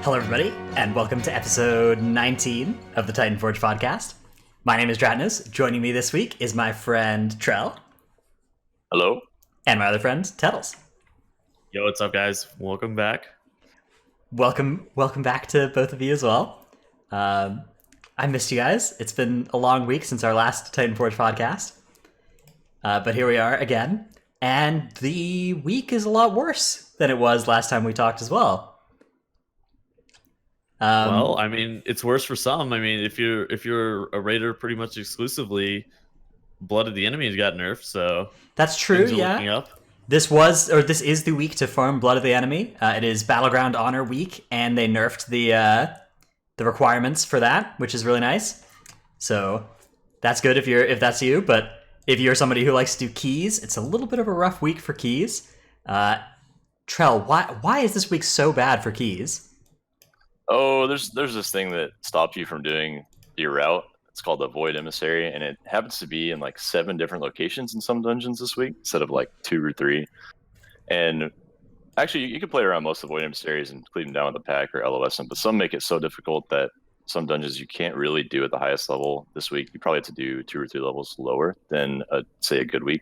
Hello, everybody, and welcome to episode 19 of the Titanforge podcast. My name is Dratnus. Joining me this week is my friend Trell. Hello. And my other friend, Tettles. Yo, what's up, guys? Welcome back. Welcome back to both of you as well. I missed you guys. It's been a long week since our last Titanforge podcast. But here we are again. And the week is a lot worse than it was last time we talked as well. Well, I mean, it's worse for some. I mean, if you're a raider pretty much exclusively, Blood of the Enemy got nerfed, so that's true. things are Yeah, looking up. this is the week to farm Blood of the Enemy. It is Battleground Honor week, and they nerfed the requirements for that, which is really nice. So that's good if that's you. But if you're somebody who likes to do keys, it's a little bit of a rough week for keys. Trell, why is this week so bad for keys? Oh, there's this thing that stops you from doing your route. It's called the Void Emissary, and it happens to be in like 7 different locations in some dungeons this week instead of like 2 or 3. And actually, you can play around most of the Void Emissaries and clean them down with a pack or LOS them, but some make it so difficult that some dungeons you can't really do at the highest level this week. You probably have to do 2 or 3 levels lower than, say, a good week.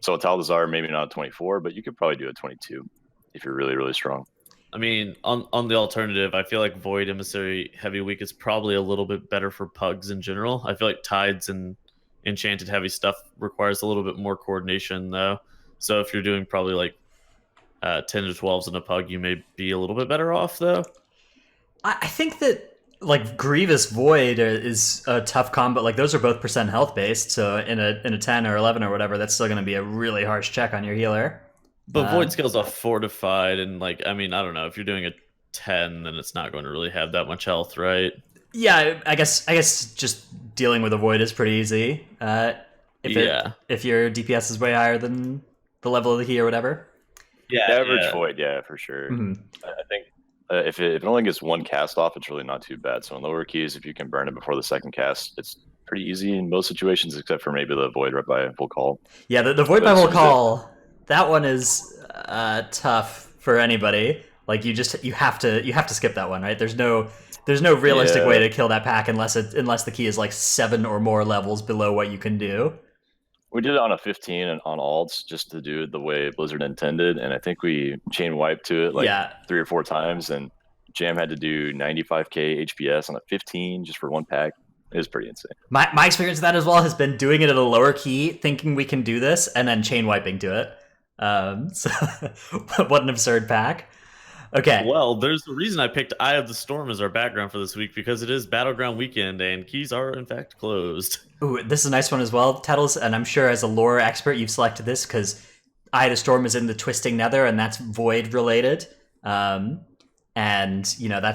So a Talazar, maybe not a 24, but you could probably do a 22 if you're really, really strong. I mean, on the alternative, I feel like Void Emissary Heavy Week is probably a little bit better for pugs in general. I feel like Tides and Enchanted Heavy stuff requires a little bit more coordination, though. So if you're doing probably like 10 to 12s in a pug, you may be a little bit better off, though. I think that like Grievous Void is a tough combo. Like those are both percent health based, so in a 10 or 11 or whatever, that's still going to be a really harsh check on your healer. But Void scales off fortified, and like, I mean, I don't know, if you're doing a 10, then it's not going to really have that much health, right? Yeah, I guess just dealing with a Void is pretty easy. If your DPS is way higher than the level of the key or whatever. Yeah, average Void, yeah, for sure. Mm-hmm. I think if it only gets 1 cast off, it's really not too bad. So in lower keys, if you can burn it before the second cast, it's pretty easy in most situations, except for maybe the Void right by full call. Yeah, the Void by full call. That one is tough for anybody. Like you have to skip that one, right? There's no realistic way to kill that pack unless the key is like 7 or more levels below what you can do. We did it on a 15 and on alts just to do it the way Blizzard intended, and I think we chain wiped to it 3 or 4 times, and Jam had to do 95k HPS on a 15 just for 1 pack. It was pretty insane. My experience with that as well has been doing it at a lower key, thinking we can do this, and then chain wiping to it. So what an absurd pack. Okay. Well, there's a reason I picked Eye of the Storm as our background for this week, because it is Battleground weekend and keys are in fact closed. Ooh, this is a nice one as well, Tettles, and I'm sure as a lore expert you've selected this because Eye of the Storm is in the Twisting Nether and that's Void related. And you know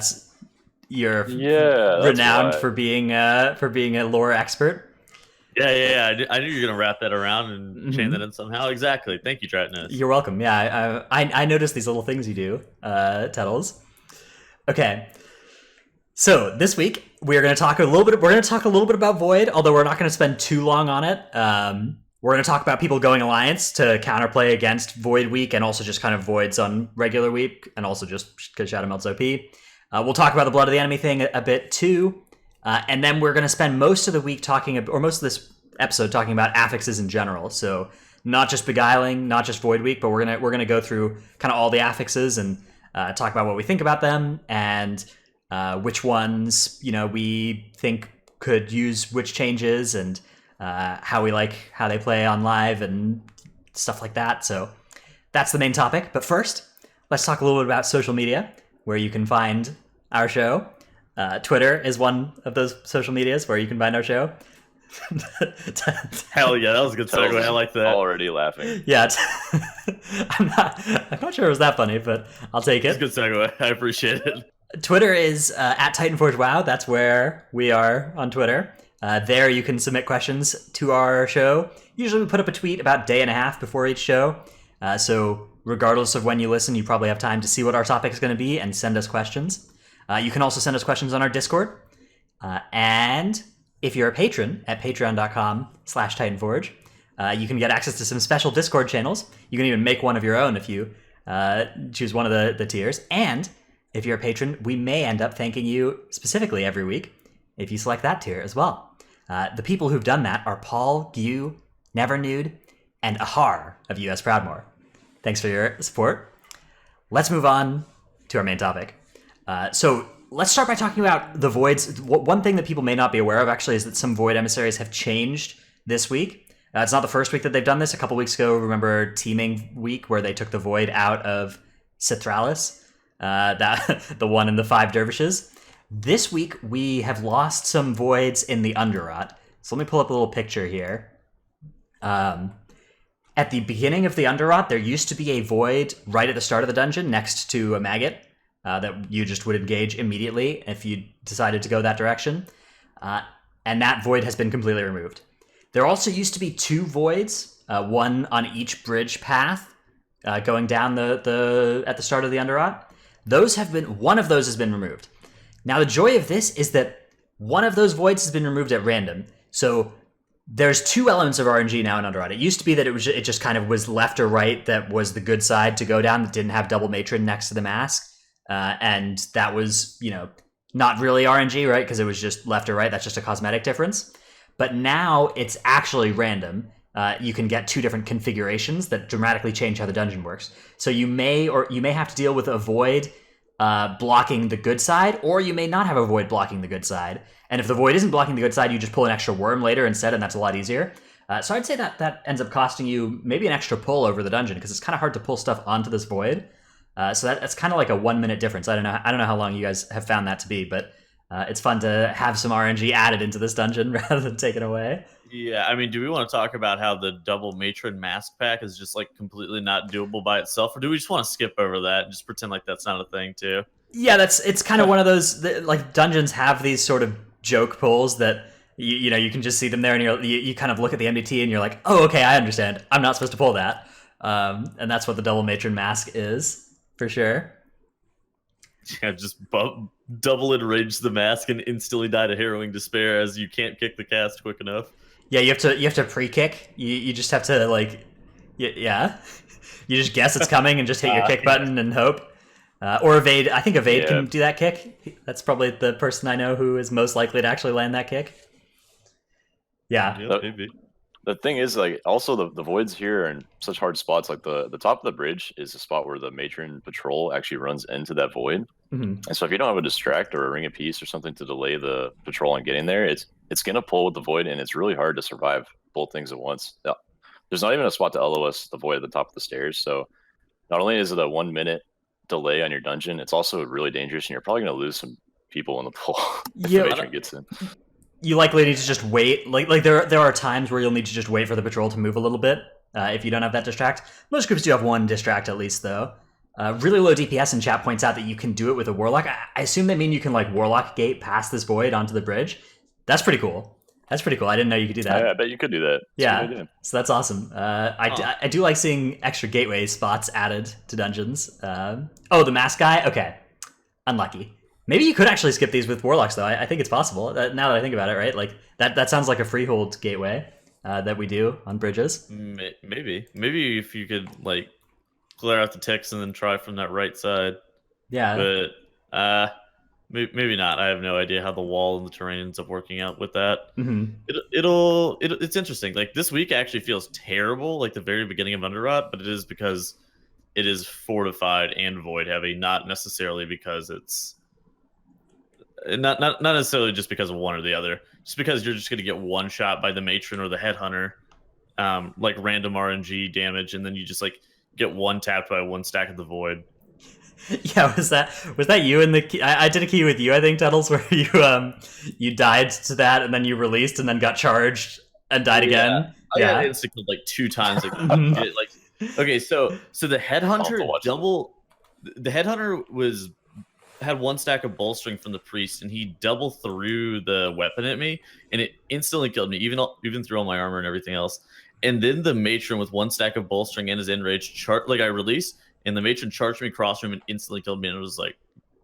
you're renowned for being a lore expert. Yeah. I knew you were gonna wrap that around and chain that in somehow. Exactly. Thank you, Dratnus. You're welcome. Yeah, I noticed these little things you do, Tettles. Okay, so this week we're gonna talk a little bit about Void, although we're not gonna spend too long on it. We're gonna talk about people going Alliance to counterplay against Void Week, and also just kind of Voids on regular week, and also just because Shadowmeld's OP. We'll talk about the Blood of the Enemy thing a bit too. And then we're going to spend most of the week most of this episode talking about affixes in general. So not just Beguiling, not just Void Week, but we're gonna go through kind of all the affixes and talk about what we think about them and which ones we think could use which changes and how they play on live and stuff like that. So that's the main topic. But first, let's talk a little bit about social media, where you can find our show. Twitter is one of those social medias where you can find our show. Hell yeah, that was a good segue. I like that. Already laughing. Yeah, I'm not sure it was that funny, but I'll take it. It's a good segue. I appreciate it. Twitter is at Titanforge WoW. That's where we are on Twitter. There you can submit questions to our show. Usually we put up a tweet about a day and a half before each show. So regardless of when you listen, you probably have time to see what our topic is going to be and send us questions. You can also send us questions on our Discord. And if you're a patron at patreon.com/Titanforge, you can get access to some special Discord channels. You can even make one of your own if you choose one of the tiers. And if you're a patron, we may end up thanking you specifically every week if you select that tier as well. The people who've done that are Paul, Gu, Never Nude, and Ahar of US Proudmore. Thanks for your support. Let's move on to our main topic. So let's start by talking about the voids. One thing that people may not be aware of actually is that some void emissaries have changed this week. It's not the first week that they've done this. A couple weeks ago, remember teeming week where they took the void out of Sethraliss, the one in the 5 dervishes. This week we have lost some voids in the Undercrot. So let me pull up a little picture here. At the beginning of the Undercrot, there used to be a void right at the start of the dungeon next to a maggot that you just would engage immediately if you decided to go that direction. And that void has been completely removed. There also used to be 2 voids, one on each bridge path, going down at the start of the Undercrot. One of those has been removed. Now the joy of this is that one of those voids has been removed at random. So there's 2 elements of RNG now in Undercrot. It used to be that it just kind of was left or right that was the good side to go down that didn't have double matron next to the mask, and that was not really RNG, right? Because it was just left or right. That's just a cosmetic difference. But now it's actually random. You can get 2 different configurations that dramatically change how the dungeon works. So you may have to deal with a void blocking the good side, or you may not have a void blocking the good side. And if the void isn't blocking the good side, you just pull an extra worm later instead, and that's a lot easier. So I'd say that ends up costing you maybe an extra pull over the dungeon, because it's kind of hard to pull stuff onto this void. So that's kind of like a 1 minute difference. I don't know how long you guys have found that to be, but it's fun to have some RNG added into this dungeon rather than taken away. Yeah, I mean, do we want to talk about how the double matron mask pack is just like completely not doable by itself, or do we just want to skip over that and just pretend like that's not a thing too? Yeah, it's kind of one of those like dungeons have these sort of joke pulls that you can just see them there, and you kind of look at the MDT and you're like, oh, okay, I understand. I'm not supposed to pull that, and that's what the double matron mask is for sure. Yeah, just double enrage the mask and instantly die to harrowing despair as you can't kick the cast quick enough. Yeah, you have to pre-kick. You just have to yeah. You just guess it's coming and just hit your kick button and hope. Or evade. I think evade can do that kick. That's probably the person I know who is most likely to actually land that kick. Yeah. Maybe. The thing is, like, also the voids here are in such hard spots. Like the top of the bridge is a spot where the matron patrol actually runs into that void. Mm-hmm. And so if you don't have a distract or a ring of peace or something to delay the patrol on getting there, it's gonna pull with the void, and it's really hard to survive both things at once. There's not even a spot to LOS the void at the top of the stairs. So not only is it a 1 minute delay on your dungeon, it's also really dangerous, and you're probably gonna lose some people in the pull if the matron gets in. You likely need to just wait. Like there are times where you'll need to just wait for the patrol to move a little bit if you don't have that distract. Most groups do have 1 distract at least, though. Really low DPS in chat points out that you can do it with a warlock. I assume they mean you can like warlock gate past this void onto the bridge. That's pretty cool. I didn't know you could do that. Yeah, I bet you could do that. Yeah, so that's awesome. I do like seeing extra gateway spots added to dungeons. Oh, the mask guy? Okay. Unlucky. Maybe you could actually skip these with warlocks, though. I think it's possible. Now that I think about it, right? Like that sounds like a freehold gateway that we do on bridges. Maybe if you could like clear out the ticks and then try from that right side. Yeah. But maybe not. I have no idea how the wall and the terrain ends up working out with that. Mm-hmm. It's interesting. Like this week actually feels terrible, like the very beginning of Undercrot, but it is because it is fortified and void heavy, not necessarily because it's not necessarily just because of one or the other. Just because you're just going to get one shot by the matron or the headhunter, like random RNG damage, and then you just like get one tapped by 1 stack of the void. Yeah, was that you in the? I did a key with you, I think, Tuttles, where you died to that and then you released and then got charged and died again. I got instant killed like 2 times. Okay, so the headhunter the headhunter had 1 stack of bolstering from the priest, and he double threw the weapon at me, and it instantly killed me, even through all my armor and everything else. And then the matron with 1 stack of bolstering and his enraged I released, and the matron charged me cross room and instantly killed me. And it was like,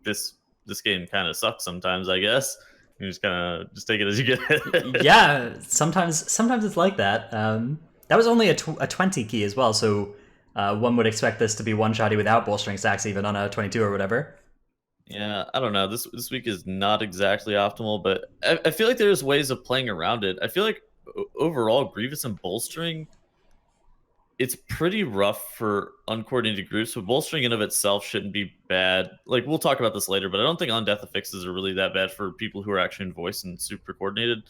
this game kind of sucks sometimes, I guess. You just kind of just take it as you get it. Yeah, sometimes it's like that. That was only a 20 key as well, so one would expect this to be one-shotty without bolstering stacks even on a 22 or whatever. Yeah, I don't know. This week is not exactly optimal, but I feel like there's ways of playing around it. I feel like overall, Grievous and Bolstering, it's pretty rough for uncoordinated groups, but Bolstering in of itself shouldn't be bad. Like, we'll talk about this later, but I don't think on-death affixes are really that bad for people who are actually in voice and super coordinated.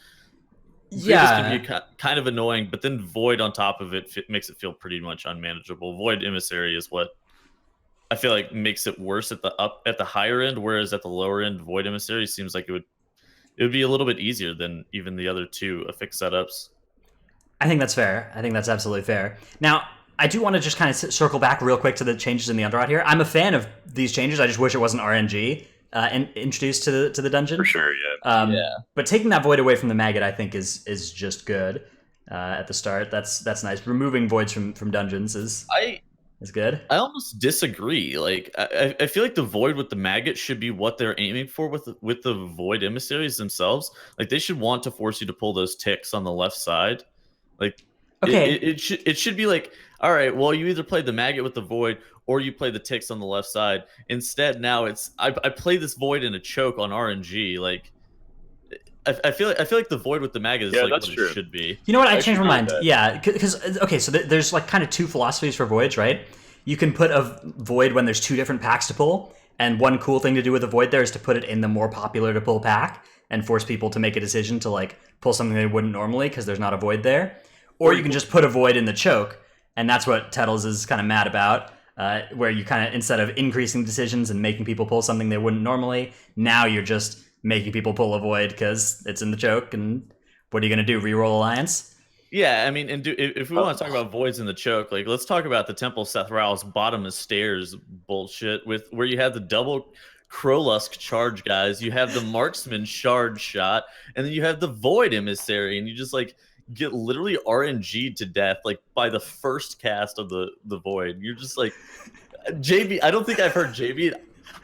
Grievous can be kind of annoying, but then Void on top of it makes it feel pretty much unmanageable. Void Emissary is what I feel like makes it worse at the higher end, whereas at the lower end, Void Emissary seems like it would be a little bit easier than even the other two affix setups. I think that's fair. I think that's absolutely fair. Now, I do want to just kind of circle back real quick to the changes in the Undercrot here. I'm a fan of these changes. I just wish it wasn't RNG introduced to the dungeon. For sure, yeah. Yeah. But taking that void away from the maggot, I think, is just good at the start. That's nice. Removing voids from dungeons is good. I almost disagree. Like, I feel like the void with the maggot should be what they're aiming for with the void emissaries themselves. Like, they should want to force you to pull those ticks on the left side. Like, okay, it should be like, all right, well, you either play the maggot with the void or you play the ticks on the left side. Instead, now it's I play this void in a choke on RNG. Like, I feel like the void with the maggot is like what it should be. You know what? I changed my mind. Yeah, because okay, so there's like kind of two philosophies for voids, right? You can put a void when there's two different packs to pull, and one cool thing to do with a void there is to put it in the more popular to pull pack and force people to make a decision to like pull something they wouldn't normally because there's not a void there. Or you can just put a void in the choke, and that's what Tettles is kind of mad about, where you kind of, instead of increasing decisions and making people pull something they wouldn't normally, now you're just making people pull a void because it's in the choke, and what are you going to do, reroll Alliance? Yeah, I mean, and if we want to talk about voids in the choke, like, let's talk about the Temple of Sethraliss bottomless stairs bullshit, with where you have the double Crowlusk charge guys, you have the marksman shard shot, and then you have the void emissary, and you just like get literally RNG'd to death like by the first cast of the void. You're just like, JB, I don't think I've heard JB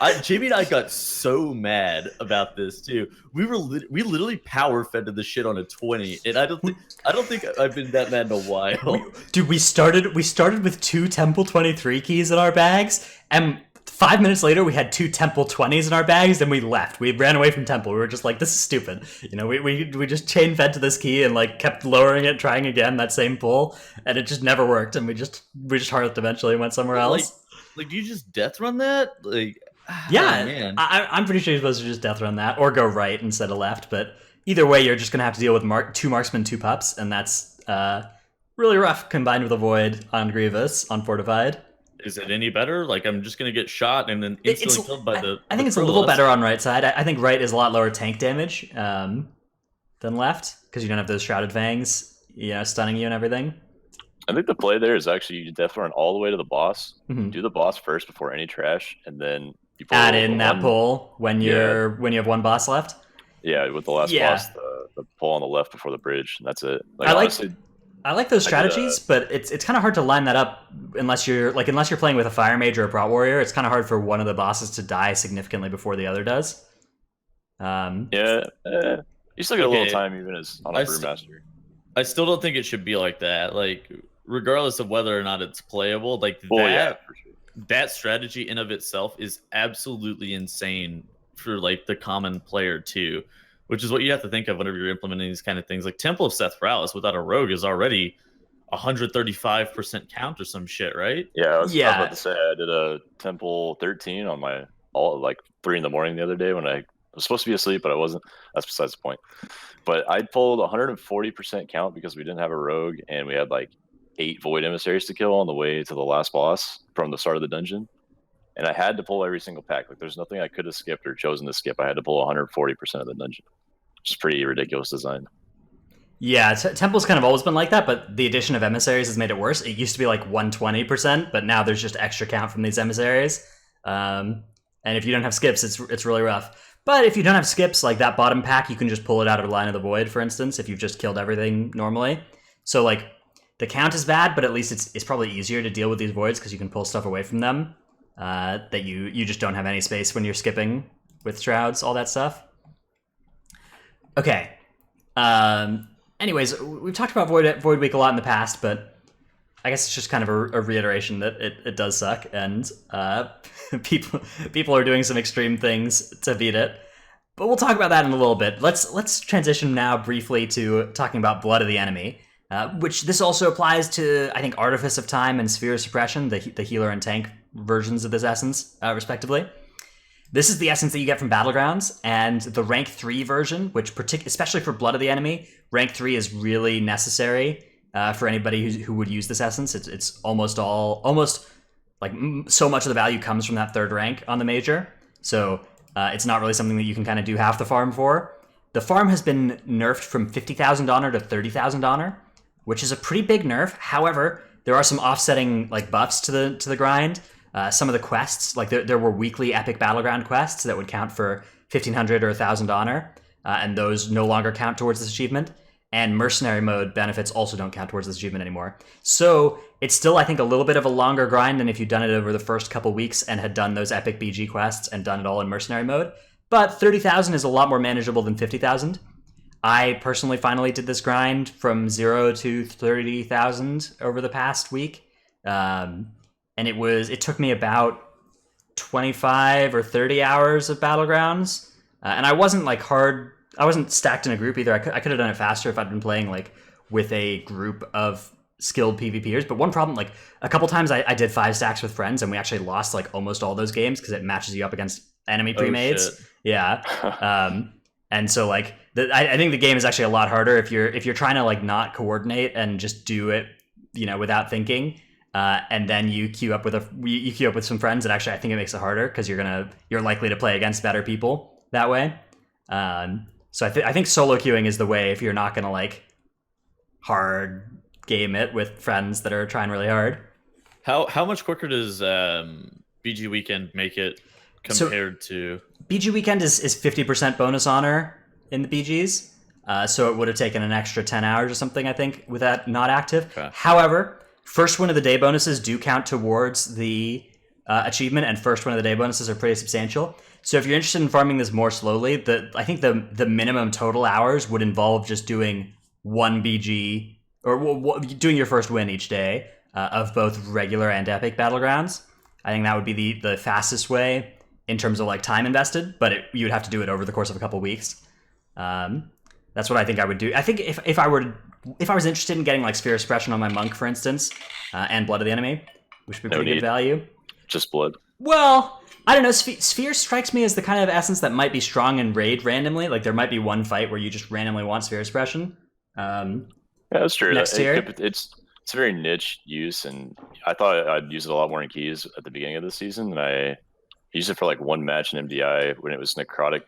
and I got so mad about this too. We literally power fed to the shit on a 20, and I don't think I've been that mad in a while. Dude, we started with 2 Temple 23 keys in our bags, and 5 minutes later we had 2 Temple 20s in our bags, and we left. We ran away from Temple. We were just like, this is stupid. You know, we just chain fed to this key and like kept lowering it, trying again that same pull, and it just never worked. And we just hearthed eventually and went somewhere else. Like, do you just death run that? Like, yeah, oh, man. I'm pretty sure you're supposed to just death run that or go right instead of left. But either way, you're just gonna have to deal with 2 marksmen, 2 pups, and that's really rough combined with a void on Grievous on fortified. Is it any better? Like, I'm just gonna get shot and then instantly killed by the. I think it's a little better on right side. I think right is a lot lower tank damage than left because you don't have those shrouded fangs, you know, stunning you and everything. I think the play there is actually you death run all the way to the boss, do the boss first before any trash, and then you pull add in that pull when you have one boss left. Yeah, with the last boss, the pull on the left before the bridge, and that's it. Like, I like those strategies, but it's kind of hard to line that up unless you're playing with a fire mage or a prot warrior. It's kind of hard for one of the bosses to die significantly before the other does. You still get a little time even as on a brewmaster. I still don't think it should be like that. Like, regardless of whether or not it's playable, like that strategy in of itself is absolutely insane for like the common player too. Which is what you have to think of whenever you're implementing these kind of things. Like Temple of Sethraliss without a rogue is already 135% count or some shit, right? Yeah, I was about to say I did a Temple 13 on my like 3 in the morning the other day when I was supposed to be asleep, but I wasn't. That's besides the point. But I pulled 140% count because we didn't have a rogue and we had like 8 void emissaries to kill on the way to the last boss from the start of the dungeon. And I had to pull every single pack. Like, there's nothing I could have skipped or chosen to skip. I had to pull 140% of the dungeon, which is pretty ridiculous design. Yeah, Temple's kind of always been like that, but the addition of emissaries has made it worse. It used to be like 120%, but now there's just extra count from these emissaries. And if you don't have skips, it's really rough. But if you don't have skips, like that bottom pack, you can just pull it out of line of the void, for instance, if you've just killed everything normally. So like the count is bad, but at least it's probably easier to deal with these voids because you can pull stuff away from them. That you just don't have any space when you're skipping with shrouds, all that stuff. Okay. Anyways, we've talked about Void Week a lot in the past, but I guess it's just kind of a reiteration that it does suck, and people are doing some extreme things to beat it. But we'll talk about that in a little bit. Let's transition now briefly to talking about Blood of the Enemy, which this also applies to, I think, Artifice of Time and Sphere of Suppression, the healer and tank versions of this essence, respectively. This is the essence that you get from Battlegrounds, and the rank 3 version, which especially for Blood of the Enemy, rank 3 is really necessary for anybody who would use this essence. It's almost like so much of the value comes from that 3rd rank on the major, so it's not really something that you can kind of do half the farm for. The farm has been nerfed from 50,000 honor to 30,000 honor, which is a pretty big nerf. However, there are some offsetting like buffs to the grind. Some of the quests, like there were weekly epic battleground quests that would count for 1,500 or 1,000 honor, and those no longer count towards this achievement. And mercenary mode benefits also don't count towards this achievement anymore. So it's still, I think, a little bit of a longer grind than if you'd done it over the first couple weeks and had done those epic BG quests and done it all in mercenary mode. But 30,000 is a lot more manageable than 50,000. I personally finally did this grind from 0 to 30,000 over the past week. And it took me about 25 or 30 hours of Battlegrounds. And I wasn't I wasn't stacked in a group either. I could have done it faster if I'd been playing like with a group of skilled PvPers. But one problem, like a couple times I did 5 stacks with friends and we actually lost like almost all those games because it matches you up against enemy pre-mades. Yeah. And so like I think the game is actually a lot harder if you're trying to like not coordinate and just do it, without thinking. And then you queue up with some friends, and actually I think it makes it harder because you're likely to play against better people that way. So I think solo queuing is the way if you're not gonna like hard game it with friends that are trying really hard. How much quicker does BG Weekend make it compared to BG Weekend is 50% bonus honor in the BGs. So it would have taken an extra 10 hours or something, I think, with that not active. Okay. However, first win of the day bonuses do count towards the achievement, and first win of the day bonuses are pretty substantial. So if you're interested in farming this more slowly, I think the minimum total hours would involve just doing one BG, or doing your first win each day of both regular and epic battlegrounds. I think that would be the fastest way in terms of like time invested, but you would have to do it over the course of a couple weeks. That's what I think I would do. I think if I was interested in getting like Sphere of Suppression on my monk, for instance, and Blood of the Enemy, which would be pretty good value. Just blood. Well, I don't know. Sphere strikes me as the kind of essence that might be strong in raid randomly. Like there might be one fight where you just randomly want Sphere Suppression. Yeah, that's true. Next tier. It's a very niche use, and I thought I'd use it a lot more in keys at the beginning of the season. And I used it for like one match in MDI when it was Necrotic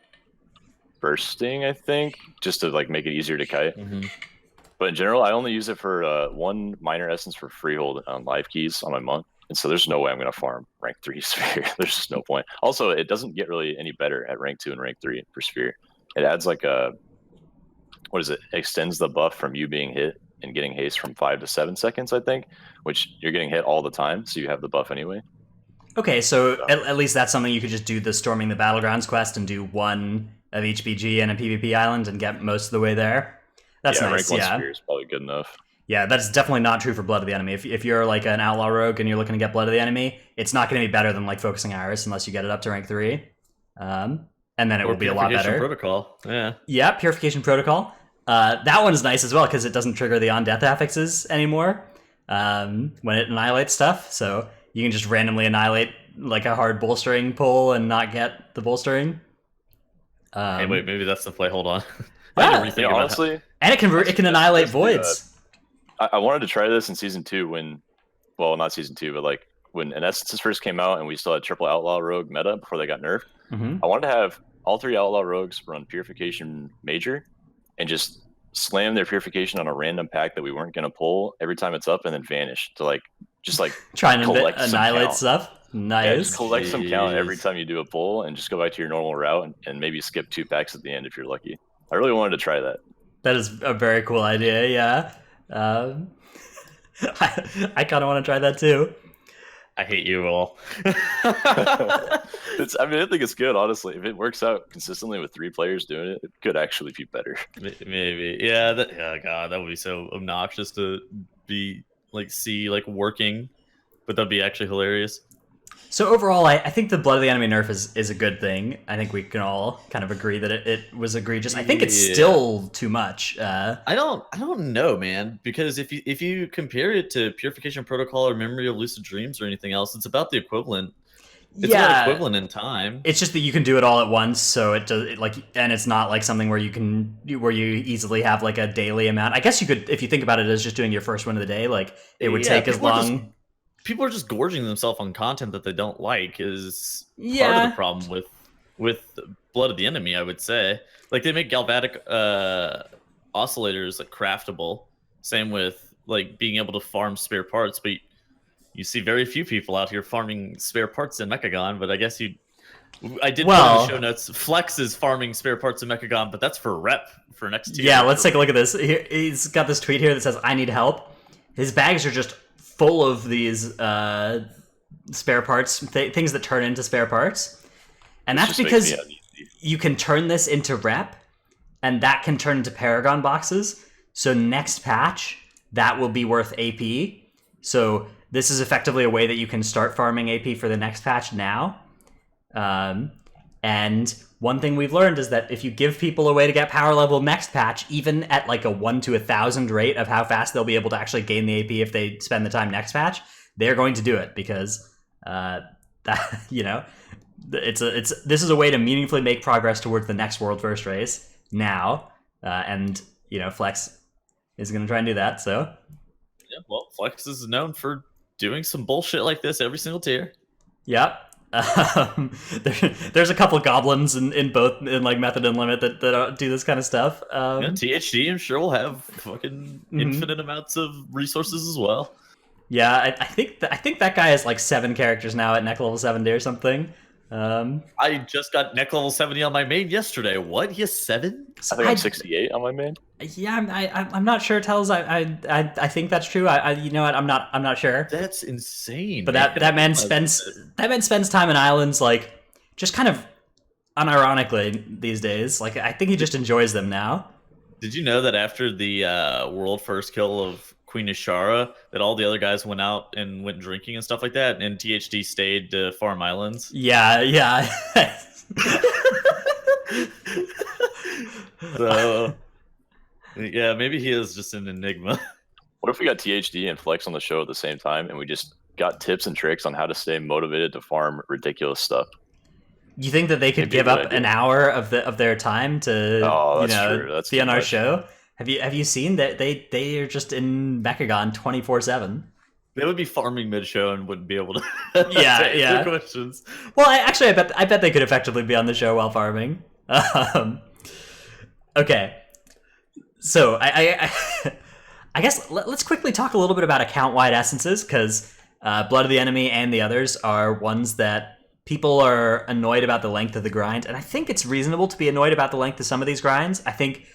bursting, I think, just to like make it easier to kite. Mm-hmm. But in general, I only use it for one minor essence for freehold on live keys on my monk. And so there's no way I'm going to farm rank 3 Sphere. There's just no point. Also, it doesn't get really any better at rank 2 and rank 3 for Sphere. It adds like extends the buff from you being hit and getting haste from 5 to 7 seconds, I think, which you're getting hit all the time, so you have the buff anyway. Okay, so at least that's something you could just do the Storming the Battlegrounds quest and do one of each BG and a PvP island and get most of the way there. That's nice, rank 1 Sphere is probably good enough. Yeah, that's definitely not true for Blood of the Enemy. If you're like an Outlaw Rogue and you're looking to get Blood of the Enemy, it's not going to be better than like Focusing Iris unless you get it up to rank 3. And then it will be a lot better. Protocol. Yeah, Purification Protocol. That one's nice as well because it doesn't trigger the on-death affixes anymore when it annihilates stuff. So you can just randomly annihilate like a hard bolstering pull and not get the bolstering. Hey, wait, maybe that's the play. Hold on. Honestly, and it can annihilate voids. I wanted to try this in season 2 not season 2, but like when Essences first came out and we still had triple Outlaw Rogue meta before they got nerfed. Mm-hmm. I wanted to have all 3 Outlaw Rogues run Purification Major and just slam their Purification on a random pack that we weren't going to pull every time it's up and then vanish to just try and annihilate stuff. Nice. Yeah, just collect some count every time you do a pull and just go back to your normal route and maybe skip 2 packs at the end if you're lucky. I really wanted to try that. That is a very cool idea, yeah. I kind of want to try that too. I hate you all. I think it's good, honestly. If it works out consistently with 3 players doing it, it could actually be better. Maybe. Yeah, God, that would be so obnoxious to be like see like working, but that'd be actually hilarious. So overall, I think the Blood of the Enemy nerf is a good thing. I think we can all kind of agree that it was egregious. I think it's still too much. I don't know, man, because if you compare it to Purification Protocol or Memory of Lucid Dreams or anything else, it's about the equivalent. It's about equivalent in time. It's just that you can do it all at once, so and it's not like something where you easily have like a daily amount. I guess you could, if you think about it as just doing your first one of the day, like it would take as long. People are just gorging themselves on content that they don't like is part of the problem with Blood of the Enemy, I would say. Like they make galvanic oscillators like craftable. Same with like being able to farm spare parts, but you see very few people out here farming spare parts in Mechagon, but I guess I did put in the show notes. Flex is farming spare parts in Mechagon, but that's for rep for next tier. Yeah, let's take a look at this. He's got this tweet here that says, "I need help." His bags are just full of these spare parts, things that turn into spare parts. And that's because you can turn this into rep, and that can turn into Paragon boxes. So next patch, that will be worth AP. So this is effectively a way that you can start farming AP for the next patch now. And one thing we've learned is that if you give people a way to get power level next patch, even at like a 1 to 1,000 rate of how fast they'll be able to actually gain the AP if they spend the time next patch, they're going to do it because this is a way to meaningfully make progress towards the next world first race now. And Flex is going to try and do that. So yeah, well, Flex is known for doing some bullshit like this every single tier. Yep. There's a couple goblins in both like Method and Limit that do this kind of stuff. THD, I'm sure will have fucking infinite amounts of resources as well. Yeah, I think that guy has like 7 characters now at neck level 70 or something. I just got neck level 70 on my main yesterday. What? He has 7? I think I'm 68 on my main. Yeah, I'm not sure. Tells I think that's true. You know what? I'm not sure. That's insane. But that man spends time in islands like just kind of unironically these days. Like I think he just enjoys them now. Did you know that after the world first kill of Queen Ishara, that all the other guys went out and went drinking and stuff like that, and THD stayed to farm islands? Yeah. So, yeah, maybe he is just an enigma. What if we got THD and Flex on the show at the same time, and we just got tips and tricks on how to stay motivated to farm ridiculous stuff? You think that they could give up an hour of their time to be on our show? Have you seen that they are just in Mechagon 24/7? They would be farming mid-show and wouldn't be able to answer questions. Well, I bet they could effectively be on the show while farming. Okay, so I guess let's quickly talk a little bit about account-wide essences, because Blood of the Enemy and the others are ones that people are annoyed about the length of the grind, and I think it's reasonable to be annoyed about the length of some of these grinds. I think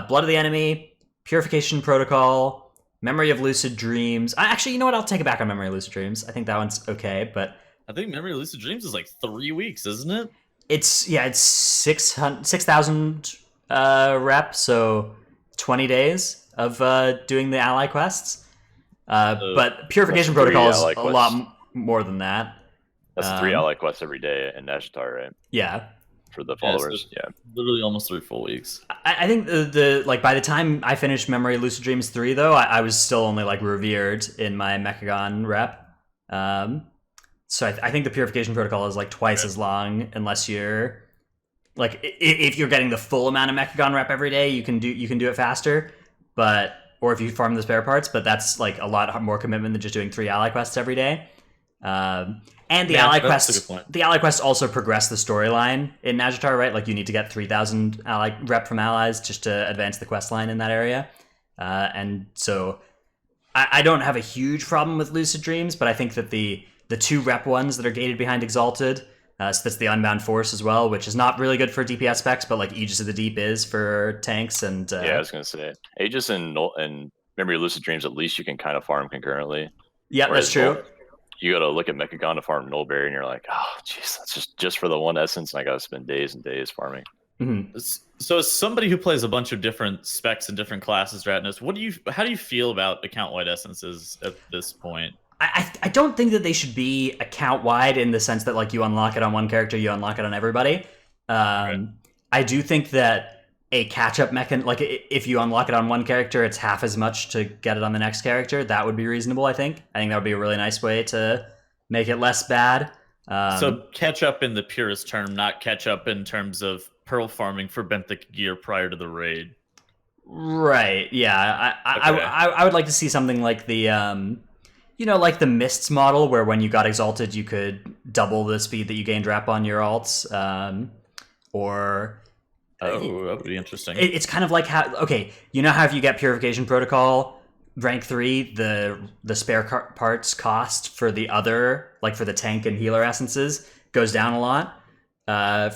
Blood of the Enemy, Purification Protocol, Memory of Lucid Dreams. Actually, you know what? I'll take it back on Memory of Lucid Dreams. I think that one's okay, but I think Memory of Lucid Dreams is like 3 weeks, isn't it? It's 6,000 rep, so 20 days of doing the ally quests. But Purification Protocol is a lot more than that. That's 3 ally quests every day in Nashatar, right? Yeah. For the followers, literally almost 3 full weeks. I think the by the time I finished Memory of Lucid Dreams 3, though, I was still only like revered in my Mechagon rep. So I think the Purification Protocol is like twice as long, unless you're like if you're getting the full amount of Mechagon rep every day, you can do it faster. Or if you farm the spare parts, but that's like a lot more commitment than just doing 3 ally quests every day. And the ally quests also progress the storyline in Nashatar, right? Like you need to get 3,000 ally rep from allies just to advance the quest line in that area. And so I don't have a huge problem with Lucid Dreams, but I think that the 2 rep ones that are gated behind Exalted, so that's the Unbound Force as well, which is not really good for DPS specs, but like Aegis of the Deep is for tanks. And I was going to say, Aegis and Memory of Lucid Dreams, at least you can kind of farm concurrently. Yeah, that's true. You got to look at Mechagon to farm Nullberry, and you're like, oh, jeez, that's just for the 1 essence, and I got to spend days and days farming. Mhm. So as somebody who plays a bunch of different specs and different classes, Ratnus, how do you feel about account-wide essences at this point? I don't think that they should be account wide in the sense that like you unlock it on one character, you unlock it on everybody. I do think that a catch up mechanism, like if you unlock it on one character, it's half as much to get it on the next character. That would be reasonable. I think that would be a really nice way to make it less bad. So catch up in the purest term, not catch up in terms of pearl farming for benthic gear prior to the raid. Right. Yeah. I would like to see something like the like the Mists model, where when you got exalted, you could double the speed that you gained rep on your alts, or that would be interesting. It's kind of like how you know how if you get Purification Protocol rank 3, the spare parts cost for the other, like for the tank and healer essences, goes down a lot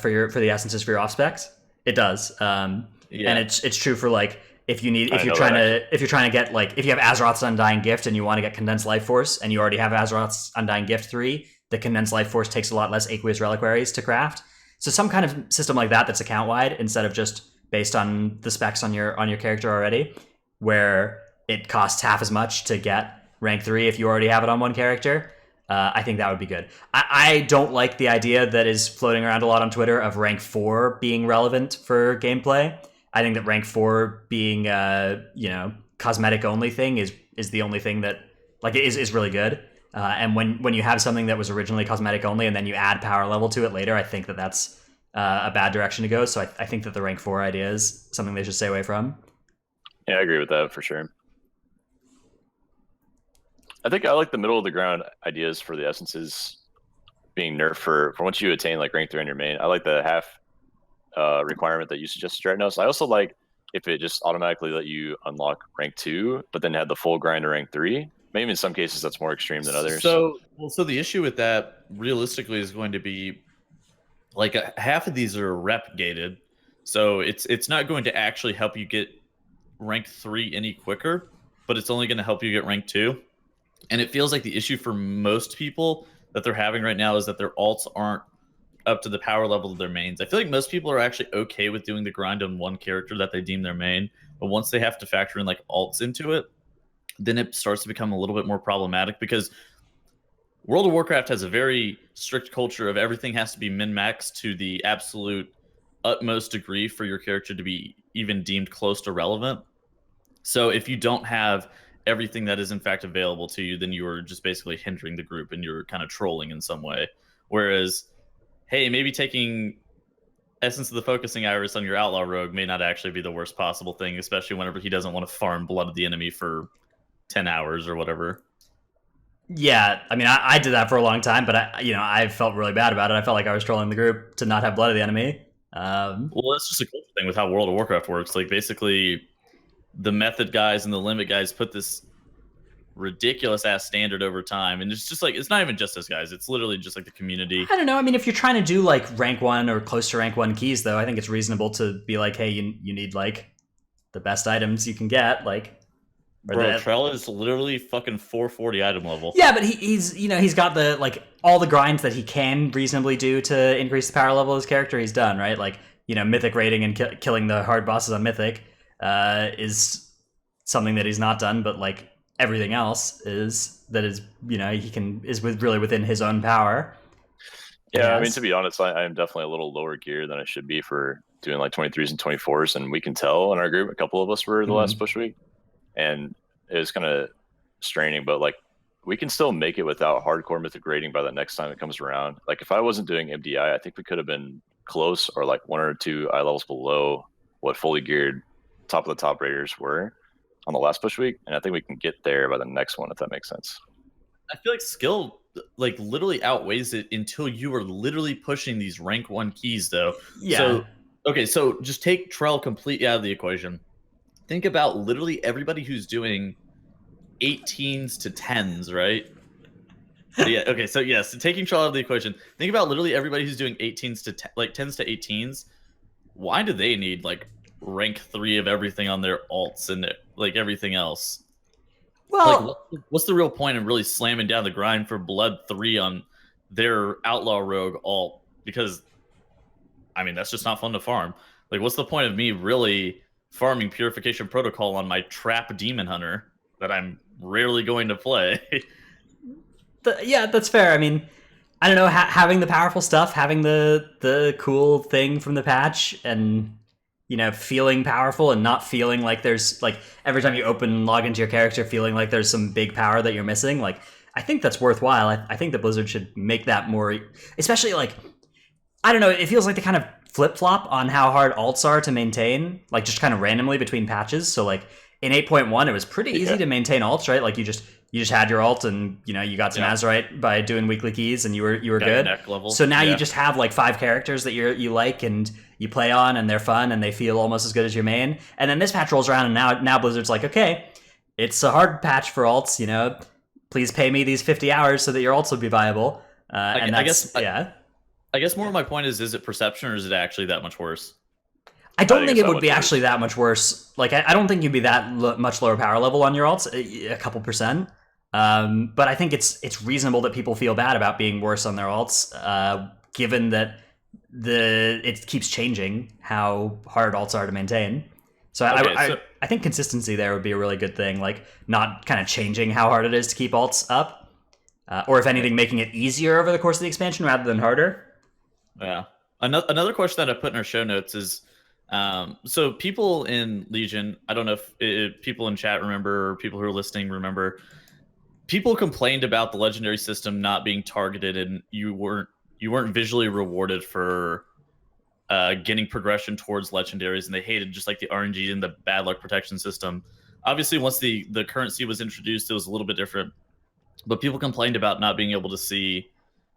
for the essences for your off specs. It does, and it's true for like. If you're trying to get like if you have Azeroth's Undying Gift and you want to get Condensed Life Force and you already have Azeroth's Undying Gift 3, the Condensed Life Force takes a lot less Aqueous Reliquaries to craft. So some kind of system like that's account wide instead of just based on the specs on your character already, where it costs half as much to get rank 3 if you already have it on one character. I think that would be good. I don't like the idea that is floating around a lot on Twitter of rank 4 being relevant for gameplay. I think that rank 4 being cosmetic only thing is the only thing that like is really good. And when you have something that was originally cosmetic only and then you add power level to it later, I think that that's a bad direction to go. So I think that the rank 4 idea is something they should stay away from. Yeah, I agree with that for sure. I think I like the middle of the ground ideas for the essences being nerfed for once you attain like rank 3 on your main. I like the half requirement that you suggested right now. So I also like if it just automatically let you unlock rank 2, but then had the full grind to rank 3. Maybe in some cases that's more extreme than others. So the issue with that realistically is going to be like half of these are rep gated, so it's not going to actually help you get rank 3 any quicker, but it's only going to help you get rank 2. And it feels like the issue for most people that they're having right now is that their alts aren't up to the power level of their mains. I feel like most people are actually okay with doing the grind on one character that they deem their main, but once they have to factor in like alts into it, then it starts to become a little bit more problematic because World of Warcraft has a very strict culture of everything has to be min-maxed to the absolute utmost degree for your character to be even deemed close to relevant. So if you don't have everything that is in fact available to you, then you are just basically hindering the group and you're kind of trolling in some way. Whereas hey, maybe taking Essence of the Focusing Iris on your Outlaw Rogue may not actually be the worst possible thing, especially whenever he doesn't want to farm blood of the enemy for 10 hours or whatever. Yeah, I mean, I did that for a long time, but I felt really bad about it. I felt like I was trolling the group to not have blood of the enemy. Well, that's just a culture thing with how World of Warcraft works. Like, basically, the method guys and the limit guys put this ridiculous ass standard over time, and it's just like it's not even just us guys, it's literally just like the community. I don't know, I mean, if you're trying to do like rank 1 or close to rank 1 keys, though, I think it's reasonable to be like, hey, you need like the best items you can get, like bro, Trell is literally fucking 440 item level. Yeah, but he's got the like all the grinds that he can reasonably do to increase the power level of his character. He's done, right? Like, mythic raiding and killing the hard bosses on mythic is something that he's not done, but like everything else is really within his own power. Yeah, I mean, to be honest, I am definitely a little lower gear than I should be for doing like 23s and 24s, and we can tell in our group, a couple of us were the last push week, and it was kind of straining, but like we can still make it without hardcore mythic raiding by the next time it comes around. Like if I wasn't doing MDI, I think we could have been close or like 1 or 2 eye levels below what fully geared top of the top raiders were on the last push week, and I think we can get there by the next one, if that makes sense. I feel like skill like literally outweighs it until you are literally pushing these rank 1 keys, though. Yeah. So just take Trell completely out of the equation. Think about literally everybody who's doing 18s to 10s, right? Yeah. Okay. So yes, taking Trell out of the equation. Think about literally everybody who's doing 18s to 10s to 18s. Why do they need like rank 3 of everything on their alts and like everything else? Well, like, what's the real point in really slamming down the grind for blood 3 on their Outlaw Rogue alt? Because I mean, that's just not fun to farm. Like, what's the point of me really farming Purification Protocol on my Trap Demon Hunter that I'm rarely going to play? Yeah, that's fair. I mean, I don't know, having the powerful stuff, having the cool thing from the patch, and feeling powerful and not feeling like there's like every time you open and log into your character feeling like there's some big power that you're missing. Like, I think that's worthwhile. I think that Blizzard should make that more, especially like, I don't know, it feels like they kind of flip-flop on how hard alts are to maintain, like just kind of randomly between patches. So like in 8.1 it was pretty easy to maintain alts, right? Like you just had your alt and you got some Azerite by doing weekly keys and you were good. Neck level. So now you just have like 5 characters that you like and you play on and they're fun and they feel almost as good as your main. And then this patch rolls around and now Blizzard's like, okay, it's a hard patch for alts, please pay me these 50 hours so that your alts will be viable. I guess more of my point is it perception or is it actually that much worse? I don't think it would be actually that much worse. Like, I don't think you'd be that much lower power level on your alts, a couple percent. But I think it's reasonable that people feel bad about being worse on their alts, given that it keeps changing how hard alts are to maintain. So I think consistency there would be a really good thing, like not kind of changing how hard it is to keep alts up, or if anything, making it easier over the course of the expansion rather than harder. Yeah. Another question that I put in our show notes is, so people in Legion, I don't know if people in chat remember, or people who are listening remember, people complained about the legendary system not being targeted, and you weren't visually rewarded for getting progression towards legendaries, and they hated just like the RNG and the bad luck protection system. Obviously, once the currency was introduced, it was a little bit different, but people complained about not being able to see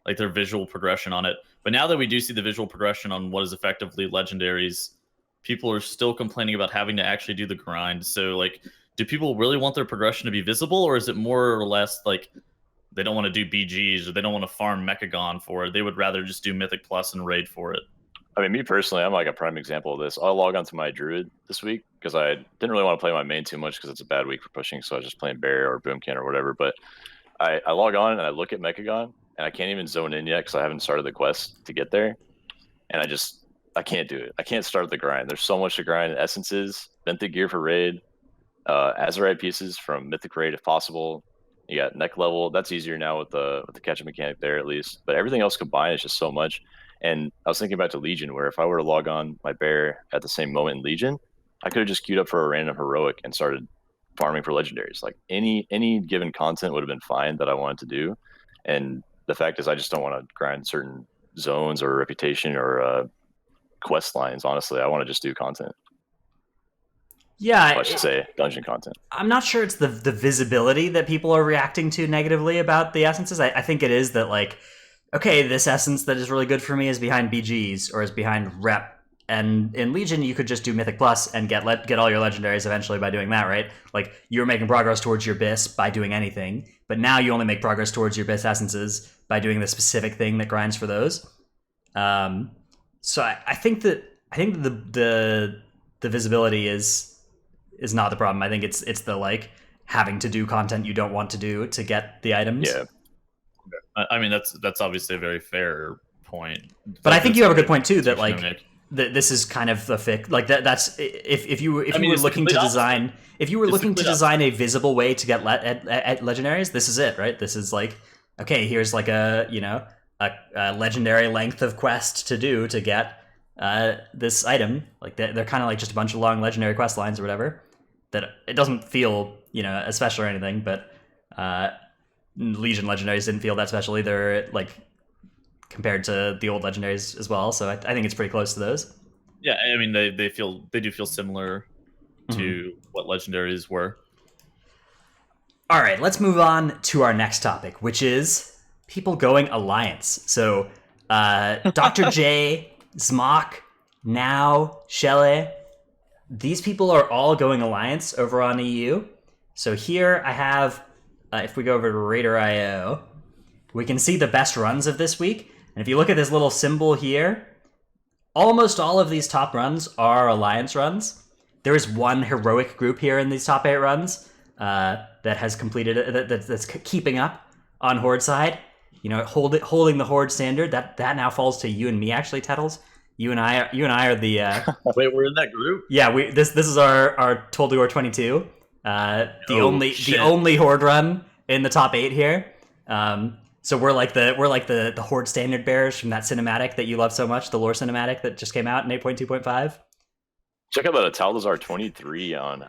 like their visual progression on it. But now that we do see the visual progression on what is effectively legendaries, people are still complaining about having to actually do the grind. So like, do people really want their progression to be visible, or is it more or less like they don't want to do BGs or they don't want to farm Mechagon for it? They would rather just do Mythic Plus and raid for it. I mean, me personally, I'm like a prime example of this. I'll log onto my Druid this week because I didn't really want to play my main too much because it's a bad week for pushing, so I was just playing Bear or Boomkin or whatever. But I log on and I look at Mechagon, and I can't even zone in yet because I haven't started the quest to get there. And I can't do it. I can't start the grind. There's so much to grind. Essences, Benthic gear for raid, Azerite pieces from Mythic raid if possible. You got neck level. That's easier now with the catch mechanic there at least. But everything else combined is just so much. And I was thinking back to Legion, where if I were to log on my Bear at the same moment in Legion, I could have just queued up for a random heroic and started farming for legendaries. Like any given content would have been fine that I wanted to do. And the fact is, I just don't want to grind certain zones or reputation or quest lines. Honestly, I want to just do content. Yeah, I should say dungeon content. I'm not sure it's the visibility that people are reacting to negatively about the essences. I think it is that, like, okay, this essence that is really good for me is behind BGs or is behind rep. And in Legion, you could just do Mythic Plus and get all your legendaries eventually by doing that, right? Like, you were making progress towards your BIS by doing anything, but now you only make progress towards your BIS essences by doing the specific thing that grinds for those. So I think the visibility is not the problem. I think it's the, like, having to do content you don't want to do to get the items. Yeah. I mean, that's obviously a very fair point. But I think you have a good point too, that like this is kind of the fix. Like that's if you were looking to design a visible way to get at legendaries, this is it, right? This is like, okay, here's like a legendary length of quest to do to get this item. Like they're kind of like just a bunch of long legendary quest lines or whatever. That it doesn't feel as special or anything, but Legion legendaries didn't feel that special either, like compared to the old legendaries as well. So I think it's pretty close to those. Yeah, I mean they do feel similar to what legendaries were. All right, let's move on to our next topic, which is people going alliance. So Dr. J, Zmock, Now, Shelley, these people are all going alliance over on EU. So here I have, if we go over to Raider.io, we can see the best runs of this week. And if you look at this little symbol here, almost all of these top runs are alliance runs. There is one heroic group here in these top 8 runs that has completed, that's keeping up on Horde side. Holding the Horde standard. That now falls to you and me, actually, Tettles. You and I are the Wait, we're in that group? yeah. This is our Told to War 22. The only horde run in the top 8 here. So we're like the horde standard bearers from that cinematic that you love so much, the lore cinematic that just came out in 8.2.5. Check out that Talazar 23 on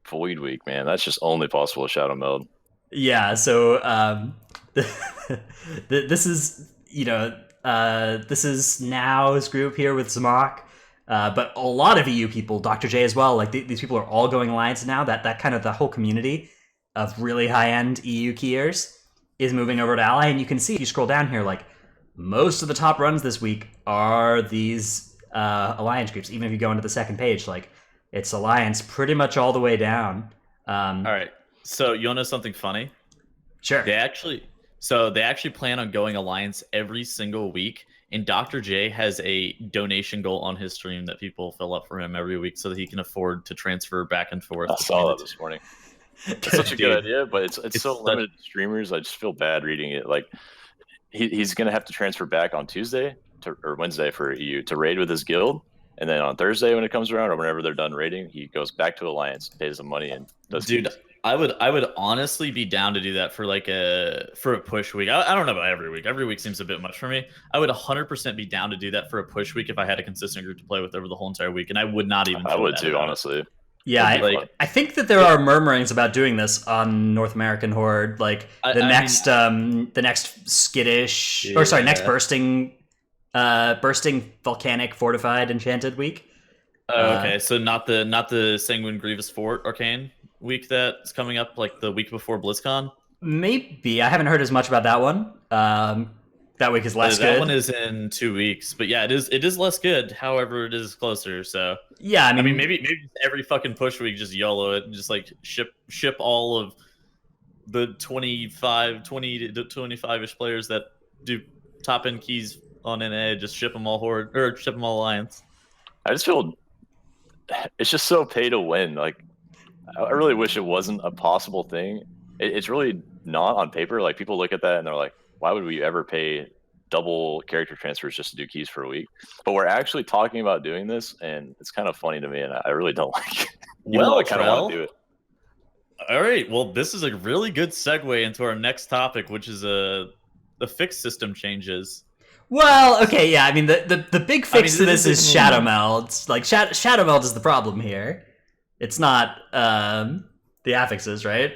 Void Week, man. That's just only possible with Shadowmeld. Yeah, so this is this is Now's group here with Zamok, but a lot of EU people, Dr. J as well. Like these people are all going Alliance now. That kind of the whole community of really high end EU keyers is moving over to Ally, and you can see if you scroll down here, like most of the top runs this week are these Alliance groups. Even if you go into the second page, like it's Alliance pretty much all the way down. All right. So you want to know something funny? Sure. They actually plan on going Alliance every single week, and Dr. J has a donation goal on his stream that people fill up for him every week so that he can afford to transfer back and forth. I saw that this morning. It's such a good idea, but it's so limited to streamers. I just feel bad reading it. Like he's gonna have to transfer back on Tuesday or Wednesday for EU to raid with his guild. And then on Thursday when it comes around, or whenever they're done raiding, he goes back to Alliance, pays them money, and does. Dude, I would honestly be down to do that for like a push week. I don't know about every week. Every week seems a bit much for me. I would 100% be down to do that for a push week if I had a consistent group to play with over the whole entire week, and I would not even. I would too, honestly. Yeah, I think that there are murmurings about doing this on North American Horde, like the next Skittish, or sorry, next bursting volcanic fortified enchanted week. Okay, so not the sanguine Grievous fort arcane week that's coming up like the week before BlizzCon. Maybe I haven't heard as much about that one. That week is less good. That one is in 2 weeks, but yeah, it is less good. However, it is closer. So yeah, I mean maybe every fucking push week just YOLO it and just like ship all of the 20 to 25ish players that do top end keys on NA. Just ship them all Horde or ship them all Alliance. I just feel it's just so pay to win. Like I really wish it wasn't a possible thing. It's really not on paper. Like people look at that and they're like, why would we ever pay double character transfers just to do keys for a week? But we're actually talking about doing this, and it's kind of funny to me, and I really don't like it. Well, I kind of want to do it. All right. Well, this is a really good segue into our next topic, which is the fix system changes. Well, okay, yeah. I mean, the big fix to this is Shadowmeld. Like Shadowmeld is the problem here. It's not the Affixes, right?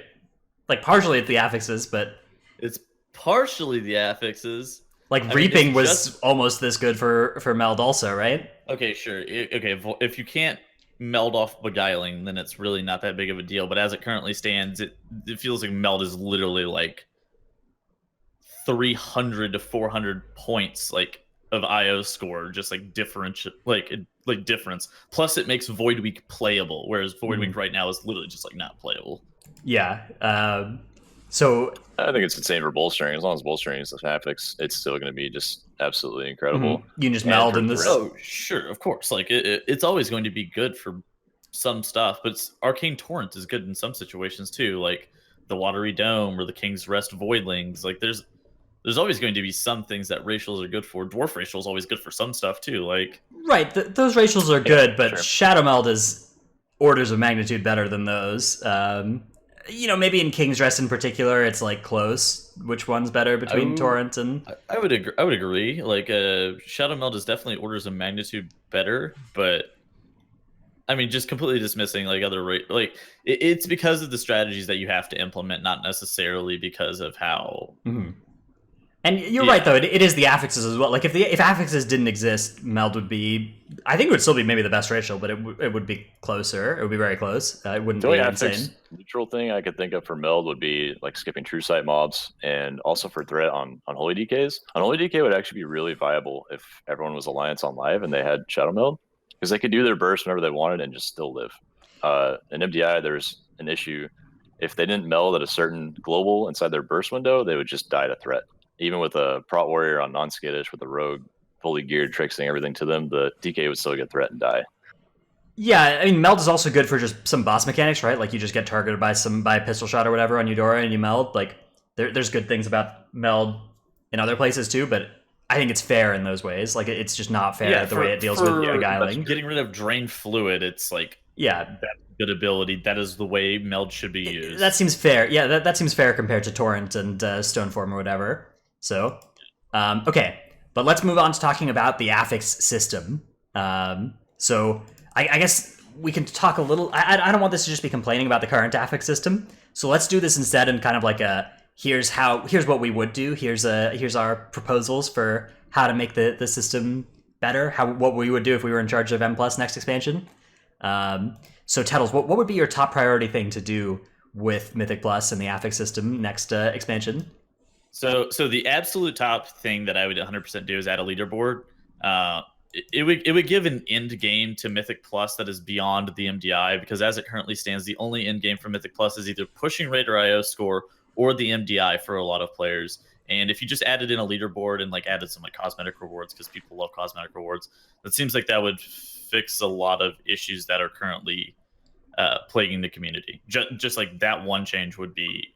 Like partially it's the Affixes, but it's partially the Affixes. Like Reaping was almost this good for Meld also, right? Okay, sure. Okay, if you can't meld off Beguiling, then it's really not that big of a deal. But as it currently stands, it feels like Meld is literally like 300 to 400 points like of IO score, just like difference. Plus, it makes Void Week playable, whereas Void Week right now is literally just like not playable. Yeah. So I think it's insane for bolstering. As long as bolstering is the Affix, it's still going to be just absolutely incredible. You can just meld in this. Oh, sure, of course. Like it's always going to be good for some stuff, but Arcane Torrent is good in some situations too, like the Watery Dome or the King's Rest Voidlings. Like there's always going to be some things that racials are good for. Dwarf racial is always good for some stuff too. Like right, those racials are good, but sure. Shadowmeld is orders of magnitude better than those. Maybe in King's Rest in particular, it's like close. Which one's better between Torrent and? I would agree. Like Shadowmeld is definitely orders of magnitude better, but I mean, just completely dismissing like other it's because of the strategies that you have to implement, not necessarily because of how. Mm-hmm. And you're right, though. It is the Affixes as well. Like, if Affixes didn't exist, Meld would be... I think it would still be maybe the best racial, but it would be closer. It would be very close. It wouldn't be insane. The neutral thing I could think of for Meld would be, like, skipping True Sight mobs, and also for threat on Holy DKs. On Holy DK would actually be really viable if everyone was Alliance on live and they had Shadow Meld, because they could do their burst whenever they wanted and just still live. In MDI, there's an issue. If they didn't meld at a certain global inside their burst window, they would just die to threat. Even with a Prot Warrior on non-Skittish with a Rogue fully geared, tricksing everything to them, the DK would still get threat and die. Yeah, I mean, Meld is also good for just some boss mechanics, right? Like, you just get targeted by a pistol shot or whatever on Eudora and you meld. Like, there's good things about Meld in other places too, but I think it's fair in those ways. Like it's just not fair the way it deals with for beguiling. getting rid of drain fluid, it's like Yeah, that's good ability. That is the way meld should be used. that seems fair. Yeah, that seems fair compared to Torrent and Stoneform or whatever. So, okay, but let's move on to talking about the Affix system. So I guess we can talk a little. I don't want this to just be complaining about the current Affix system. So let's do this instead in kind of like a here's what we would do. Here's our proposals for how to make the system better. What we would do if we were in charge of M+ next expansion. So Tettles, what would be your top priority thing to do with Mythic Plus and the Affix system next expansion? So the absolute top thing that I would 100% do is add a leaderboard. It would give an end game to Mythic Plus that is beyond the MDI, because as it currently stands, the only end game for Mythic Plus is either pushing Raider IO score or the MDI for a lot of players. And if you just added in a leaderboard and like added some like cosmetic rewards, because people love cosmetic rewards, it seems like that would fix a lot of issues that are currently plaguing the community. Just like that one change would be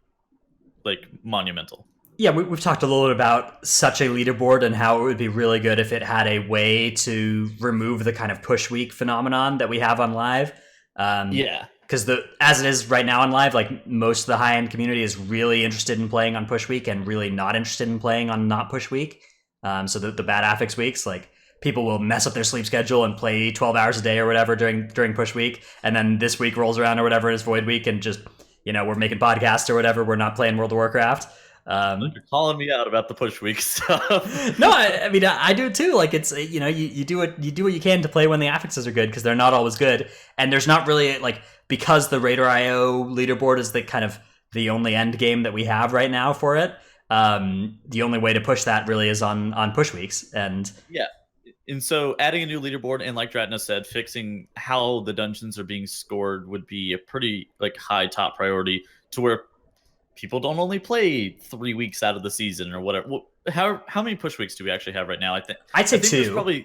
like monumental. Yeah, we've talked a little bit about such a leaderboard and how it would be really good if it had a way to remove the kind of push week phenomenon that we have on live. Yeah. Because as it is right now on live, like most of the high-end community is really interested in playing on push week and really not interested in playing on not push week. So the bad affix weeks, like people will mess up their sleep schedule and play 12 hours a day or whatever during push week, and then this week rolls around or whatever is void week, and just we're making podcasts or whatever, we're not playing World of Warcraft. You're calling me out about the push week stuff. No, I mean I do too. Like it's you do what you can to play when the affixes are good, because they're not always good, and there's not really like, because the Raider IO leaderboard is the kind of the only end game that we have right now for it. The only way to push that really is on push weeks, and yeah. And so adding a new leaderboard and, like Dratna said, fixing how the dungeons are being scored would be a pretty like high top priority, to where people don't only play 3 weeks out of the season or whatever. How many push weeks do we actually have right now? I'd say think two.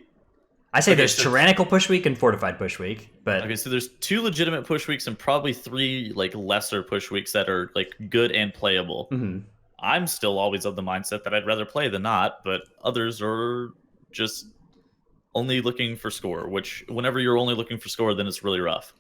There's Tyrannical push week and fortified push week. But okay, so there's 2 legitimate push weeks and probably 3 like lesser push weeks that are like good and playable. Mm-hmm. I'm still always of the mindset that I'd rather play than not, but others are just only looking for score, which whenever you're only looking for score, then it's really rough.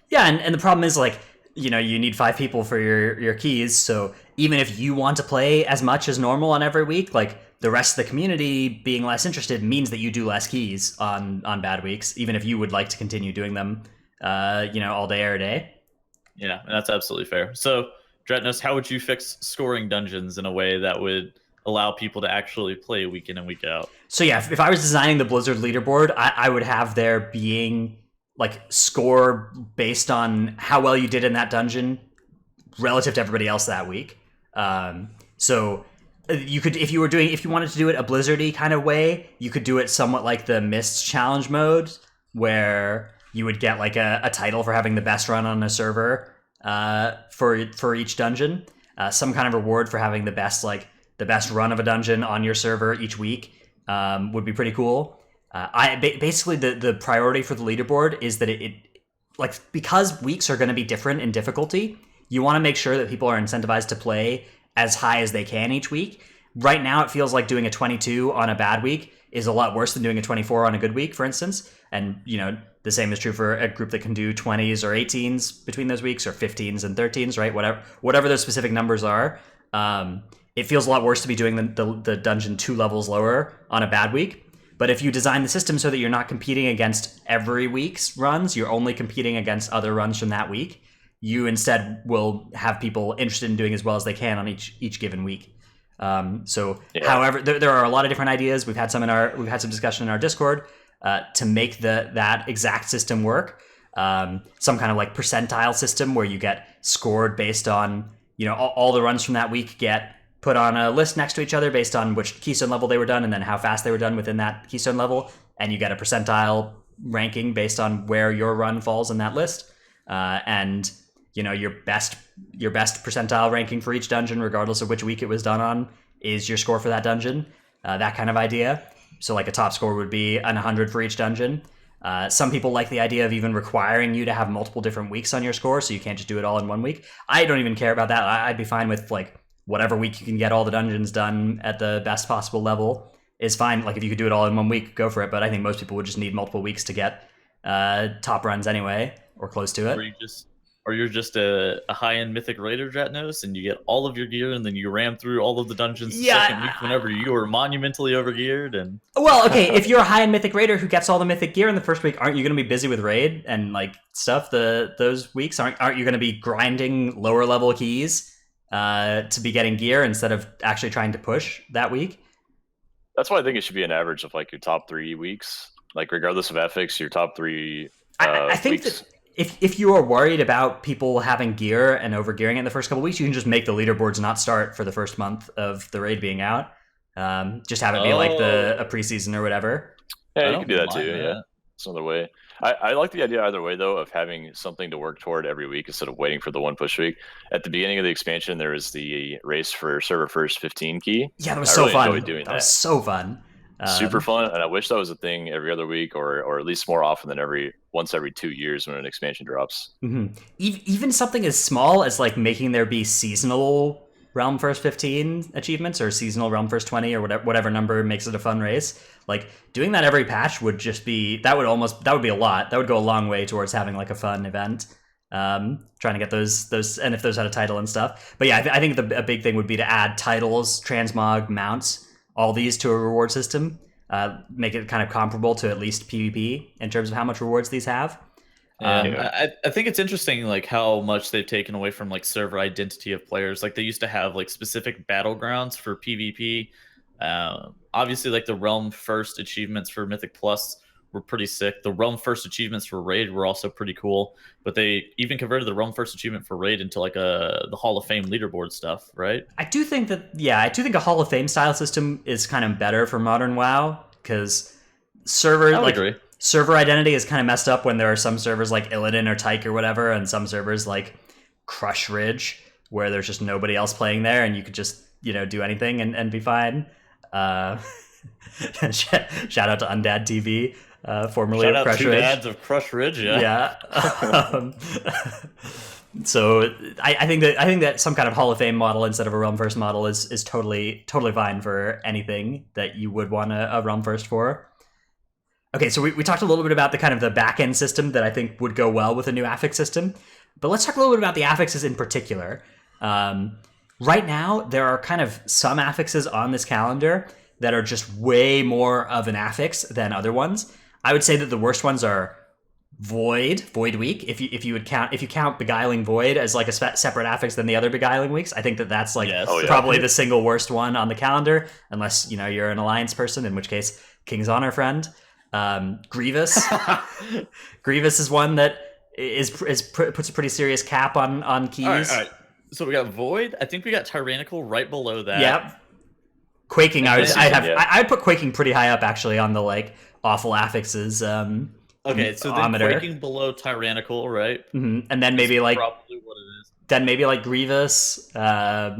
Yeah, and the problem is, like, you need 5 people for your keys, so even if you want to play as much as normal on every week, like, the rest of the community being less interested means that you do less keys on bad weeks, even if you would like to continue doing them, all day every day. Yeah, that's absolutely fair. So, Dretnos, how would you fix scoring dungeons in a way that would allow people to actually play week in and week out? So yeah, if I was designing the Blizzard leaderboard, I would have there being like score based on how well you did in that dungeon relative to everybody else that week. So you could, if you wanted to do it a Blizzardy kind of way, you could do it somewhat like the Mist challenge mode, where you would get like a title for having the best run on a server for each dungeon, some kind of reward for having the best run of a dungeon on your server each week. Would be pretty cool. Basically the priority for the leaderboard is that it like, because weeks are going to be different in difficulty, you want to make sure that people are incentivized to play as high as they can each week. Right now, it feels like doing a 22 on a bad week is a lot worse than doing a 24 on a good week, for instance. And, the same is true for a group that can do 20s or 18s between those weeks, or 15s and 13s, right? Whatever those specific numbers are. It feels a lot worse to be doing the dungeon 2 levels lower on a bad week. But if you design the system so that you're not competing against every week's runs, you're only competing against other runs from that week, you instead will have people interested in doing as well as they can on each given week. However, there are a lot of different ideas. We've had some discussion in our Discord to make that exact system work. Some kind of like percentile system where you get scored based on, all the runs from that week get put on a list next to each other based on which keystone level they were done and then how fast they were done within that keystone level, and you get a percentile ranking based on where your run falls in that list, and your best percentile ranking for each dungeon, regardless of which week it was done on, is your score for that dungeon. That kind of idea. So like a top score would be an 100 for each dungeon. Some people like the idea of even requiring you to have multiple different weeks on your score, so you can't just do it all in one week. I don't even care about that. I'd be fine with like whatever week you can get all the dungeons done at the best possible level is fine. Like if you could do it all in 1 week, go for it. But I think most people would just need multiple weeks to get top runs anyway, or close to it. Or you're just a high-end mythic raider, Dratnos, and you get all of your gear, and then you ram through all of the dungeons the second week whenever you are monumentally overgeared. And well, okay, if you're a high-end mythic raider who gets all the mythic gear in the first week, aren't you going to be busy with raid and like stuff those weeks? Aren't you going to be grinding lower level keys to be getting gear instead of actually trying to push that week? That's why I think it should be an average of like your top 3 weeks, like regardless of Affix, your top 3. I think weeks. that if you are worried about people having gear and overgearing in the first couple weeks, you can just make the leaderboards not start for the first month of the raid being out. Just have it be like a preseason or whatever. Yeah, you can do that too. Yeah, it's another way. I like the idea either way though of having something to work toward every week instead of waiting for the one push week. At the beginning of the expansion, there was the race for server first 15 key. Yeah, that was so fun. That was so fun. Super fun, and I wish that was a thing every other week, or at least more often than once every 2 years when an expansion drops. Mm-hmm. Even something as small as like making there be seasonal Realm First 15 achievements or seasonal Realm First 20 or whatever number makes it a fun race. Like doing that every patch would just be that would be a lot. That would go a long way towards having like a fun event. Trying to get those and if those had a title and stuff. But yeah, I think a big thing would be to add titles, transmog, mounts, all these to a reward system, make it kind of comparable to at least PvP in terms of how much rewards these have. I think it's interesting like how much they've taken away from like server identity of players. Like they used to have like specific battlegrounds for PvP. Obviously like the Realm First achievements for Mythic Plus were pretty sick. The Realm First achievements for Raid were also pretty cool, but they even converted the Realm First achievement for Raid into like the Hall of Fame leaderboard stuff, right? I do think a Hall of Fame style system is kind of better for modern WoW because server identity is kind of messed up when there are some servers like Illidan or Tyke or whatever, and some servers like Crush Ridge where there's just nobody else playing there and you could just do anything and be fine. Shout out to Undead TV. Formerly Shout of out Crush two Ridge. dads of Crush Ridge, yeah. So I think that some kind of Hall of Fame model instead of a Realm First model is totally fine for anything that you would want a Realm First for. Okay, so we talked a little bit about the kind of the back end system that I think would go well with a new Affix system, but let's talk a little bit about the Affixes in particular. Right now, there are kind of some Affixes on this calendar that are just way more of an Affix than other ones. I would say that the worst ones are Void Week. If you count Beguiling Void as like a separate affix than the other Beguiling Weeks, I think that's like probably the single worst one on the calendar, unless you're an Alliance person, in which case King's Honor friend. Grievous. Grievous is one that puts a pretty serious cap on keys. All right. So we got Void. I think we got Tyrannical right below that. Yep. Quaking. I'd put Quaking pretty high up actually on the like awful affixes. Okay, so then Quaking below Tyrannical, right? Mm-hmm. And then maybe like probably what it is. Then maybe like Grievous. Yeah,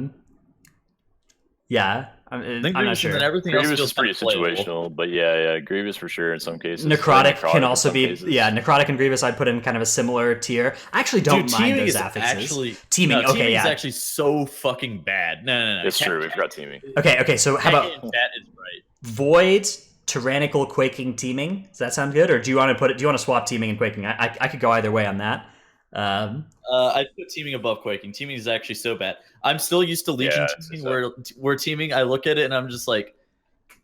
I'm not sure. And everything Grievous else is pretty situational, but yeah, Grievous for sure in some cases. Necrotic can also be Necrotic and Grievous I'd put in kind of a similar tier. I actually don't mind those affixes. Teeming, teeming is actually so fucking bad. No. It's true. We forgot teeming. Okay. So how about that is right. Void, Tyrannical, Quaking, teeming? Does that sound good, or do you want to swap teeming and Quaking? I could go either way on that. I put teeming above Quaking. Teeming is actually so bad. I'm still used to Legion teaming, where teeming, I look at it and I'm just like,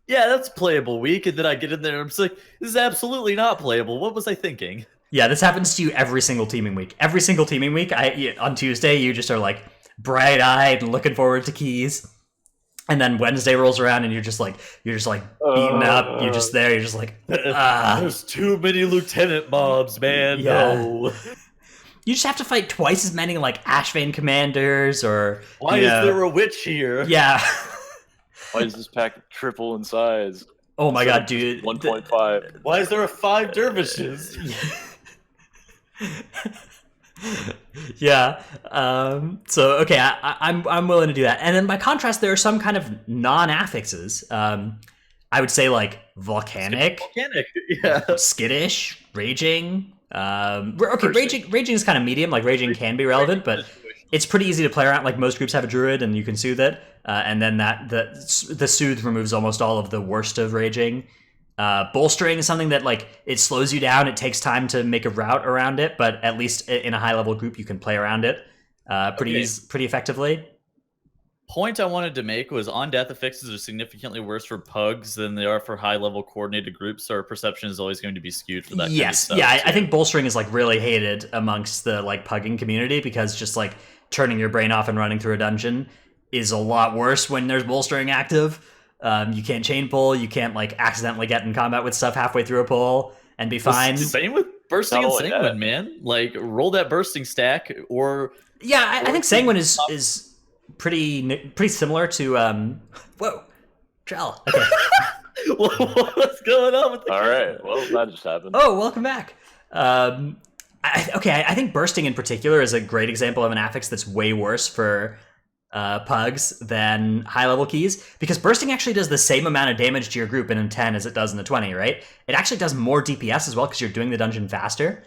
yeah, that's playable week, and then I get in there and I'm just like, this is absolutely not playable. What was I thinking? Yeah, this happens to you every single teeming week. Every single teeming week, on Tuesday, you just are like bright-eyed and looking forward to keys. And then Wednesday rolls around and you're just like beaten up. You're just there. You're just like, there's too many lieutenant mobs, man. Yeah. No. You just have to fight twice as many like Ashvane commanders or. Why is there a witch here? Yeah. Why is this pack triple in size? Oh my god, dude. 1.5. Why is there a 5 dervishes? Yeah. So okay, I'm willing to do that. And then by contrast, there are some kind of non-affixes. I would say like volcanic, yeah, skittish, raging. Okay, raging is kind of medium. Like raging can be relevant, but it's pretty easy to play around. Like most groups have a druid, and you can soothe it, and then the soothe removes almost all of the worst of raging. Bolstering is something that like it slows you down. It takes time to make a route around it, but at least in a high level group, you can play around it pretty effectively. Point I wanted to make was on death affixes are significantly worse for pugs than they are for high level coordinated groups, so our perception is always going to be skewed for that. Yes, kind of stuff, I think bolstering is like really hated amongst the like pugging community because just like turning your brain off and running through a dungeon is a lot worse when there's bolstering active. You can't chain pull, you can't like accidentally get in combat with stuff halfway through a pull and be fine. Same with bursting and sanguine, man. Like roll that bursting stack or I think sanguine is pretty similar to whoa, Trell. Okay. What's going on with the All right, well, that just happened. Oh, welcome back. I think bursting in particular is a great example of an affix that's way worse for pugs than high level keys, because bursting actually does the same amount of damage to your group in a 10 as it does in the 20, right? It actually does more DPS as well because you're doing the dungeon faster.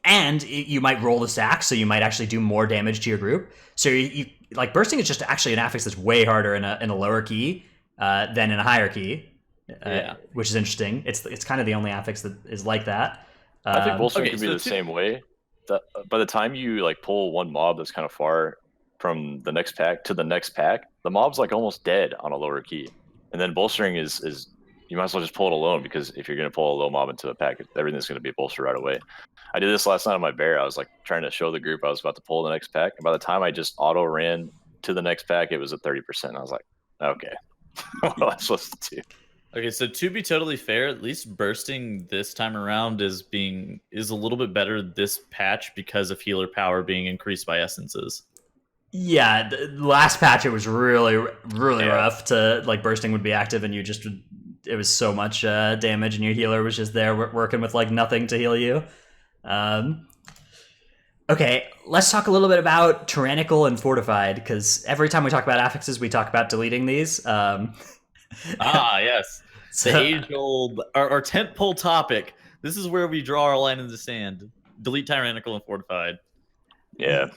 And you might roll the stack, so you might actually do more damage to your group. So you like bursting is just actually an affix that's way harder in a lower key than in a higher key, which is interesting. It's kind of the only affix that is like that. I think bolstering can be the same way. By the time you like pull one mob that's kind of far from the next pack to the next pack, the mob's like almost dead on a lower key, and then bolstering is you might as well just pull it alone, because if you're going to pull a low mob into a pack, everything's going to be bolstered right away. I did this last night on my bear. I was like trying to show the group I was about to pull the next pack, and by the time I just auto ran to the next pack, it was at 30%. I was like, okay, what am I supposed to do? Okay, so to be totally fair, at least bursting this time around is a little bit better this patch because of healer power being increased by essences. Yeah, the last patch it was really rough to like bursting would be active and you just it was so much damage and your healer was just there working with like nothing to heal you. Okay, let's talk a little bit about Tyrannical and Fortified, because every time we talk about affixes, we talk about deleting these. Yes. The age-old, our tentpole topic. This is where we draw our line in the sand. Delete Tyrannical and Fortified. Yeah.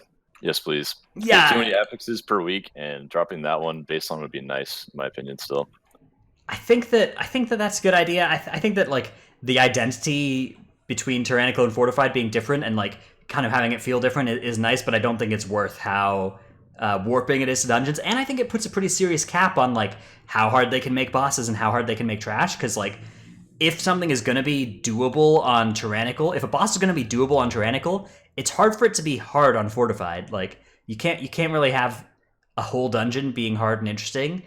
Yes, please. Yeah. Too many affixes per week, and dropping that one based on would be nice, in my opinion, still. I think that that's a good idea. I think that like the identity between Tyrannical and Fortified being different and like kind of having it feel different is nice, but I don't think it's worth how warping it is to dungeons. And I think it puts a pretty serious cap on like how hard they can make bosses and how hard they can make trash, because like if something is going to be doable on Tyrannical, if a boss is going to be doable on Tyrannical, it's hard for it to be hard on Fortified. Like you can't really have a whole dungeon being hard and interesting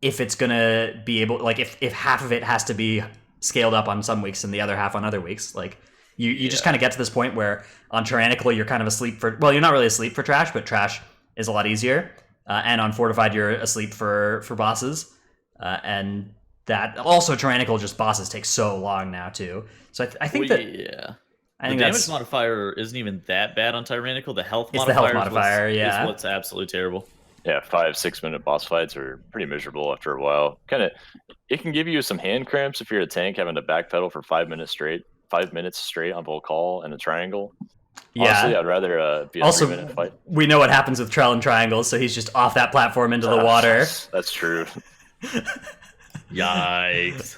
if it's going to be able, like if half of it has to be scaled up on some weeks and the other half on other weeks. Like you just kind of get to this point where on Tyrannical you're kind of asleep for, well, you're not really asleep for trash, but trash is a lot easier. And on Fortified you're asleep for bosses. And that also Tyrannical just bosses take so long now too. So I think that I think the damage modifier isn't even that bad on Tyrannical. The health modifier is what's absolutely terrible. Yeah, 5-6 minute boss fights are pretty miserable after a while. It can give you some hand cramps if you're a tank having to backpedal for 5 minutes straight on Volcall and a triangle. Yeah. Honestly, I'd rather be a 3-minute fight. We know what happens with Trell and triangles, so he's just off that platform into the water. That's true. Yikes.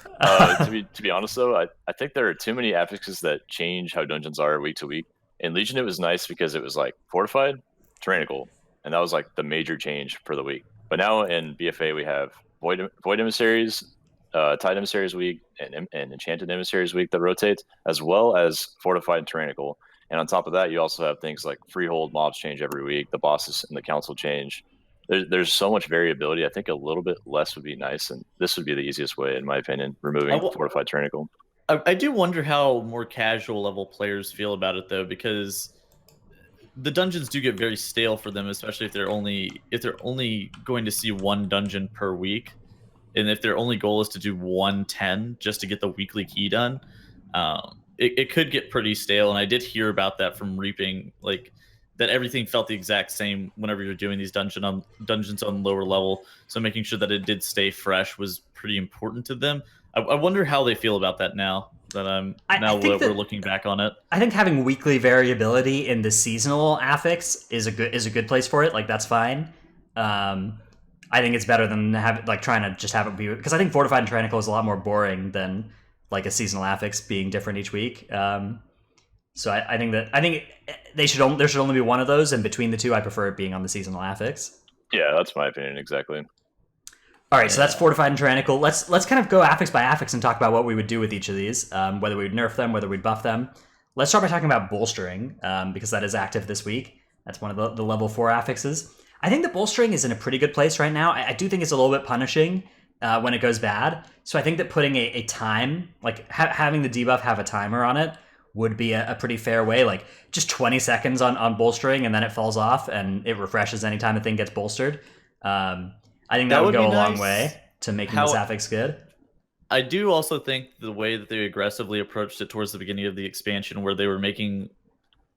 To be honest though, I think there are too many affixes that change how dungeons are week to week. In Legion it was nice because it was like Fortified, Tyrannical, and that was like the major change for the week. But now in BFA we have Void Emissaries, Tide Emissaries week, and Enchanted Emissaries week that rotates, as well as Fortified and Tyrannical. And on top of that, you also have things like Freehold mobs change every week, the bosses in the council change. There's so much variability. I think a little bit less would be nice, and this would be the easiest way, in my opinion, removing Fortified Tyrannical. I do wonder how more casual level players feel about it though, because the dungeons do get very stale for them, especially if they're only going to see one dungeon per week, and if their only goal is to do 110 just to get the weekly key done. It could get pretty stale, and I did hear about that from Reaping, like that everything felt the exact same whenever you're doing these dungeons on lower level. So making sure that it did stay fresh was pretty important to them. I wonder how they feel about that now. that I'm I now think that we're that- looking back on it. I think having weekly variability in the seasonal affix is a good place for it. Like that's fine. I think it's better than trying to just have it be, because I think fortified and tyrannical is a lot more boring than like a seasonal affix being different each week. So I think there should only be one of those, and between the two, I prefer it being on the seasonal affix. Yeah, that's my opinion exactly. All right, so that's fortified and tyrannical. Let's kind of go affix by affix and talk about what we would do with each of these, whether we would nerf them, whether we'd buff them. Let's start by talking about bolstering, because that is active this week. That's one of the level 4 affixes. I think that bolstering is in a pretty good place right now. I do think it's a little bit punishing when it goes bad. So I think that putting a time, like having the debuff have a timer on it, would be a pretty fair way. Like just 20 seconds on bolstering, and then it falls off, and it refreshes anytime the thing gets bolstered. I think that would go a long way to making this affix good. I do also think the way that they aggressively approached it towards the beginning of the expansion, where they were making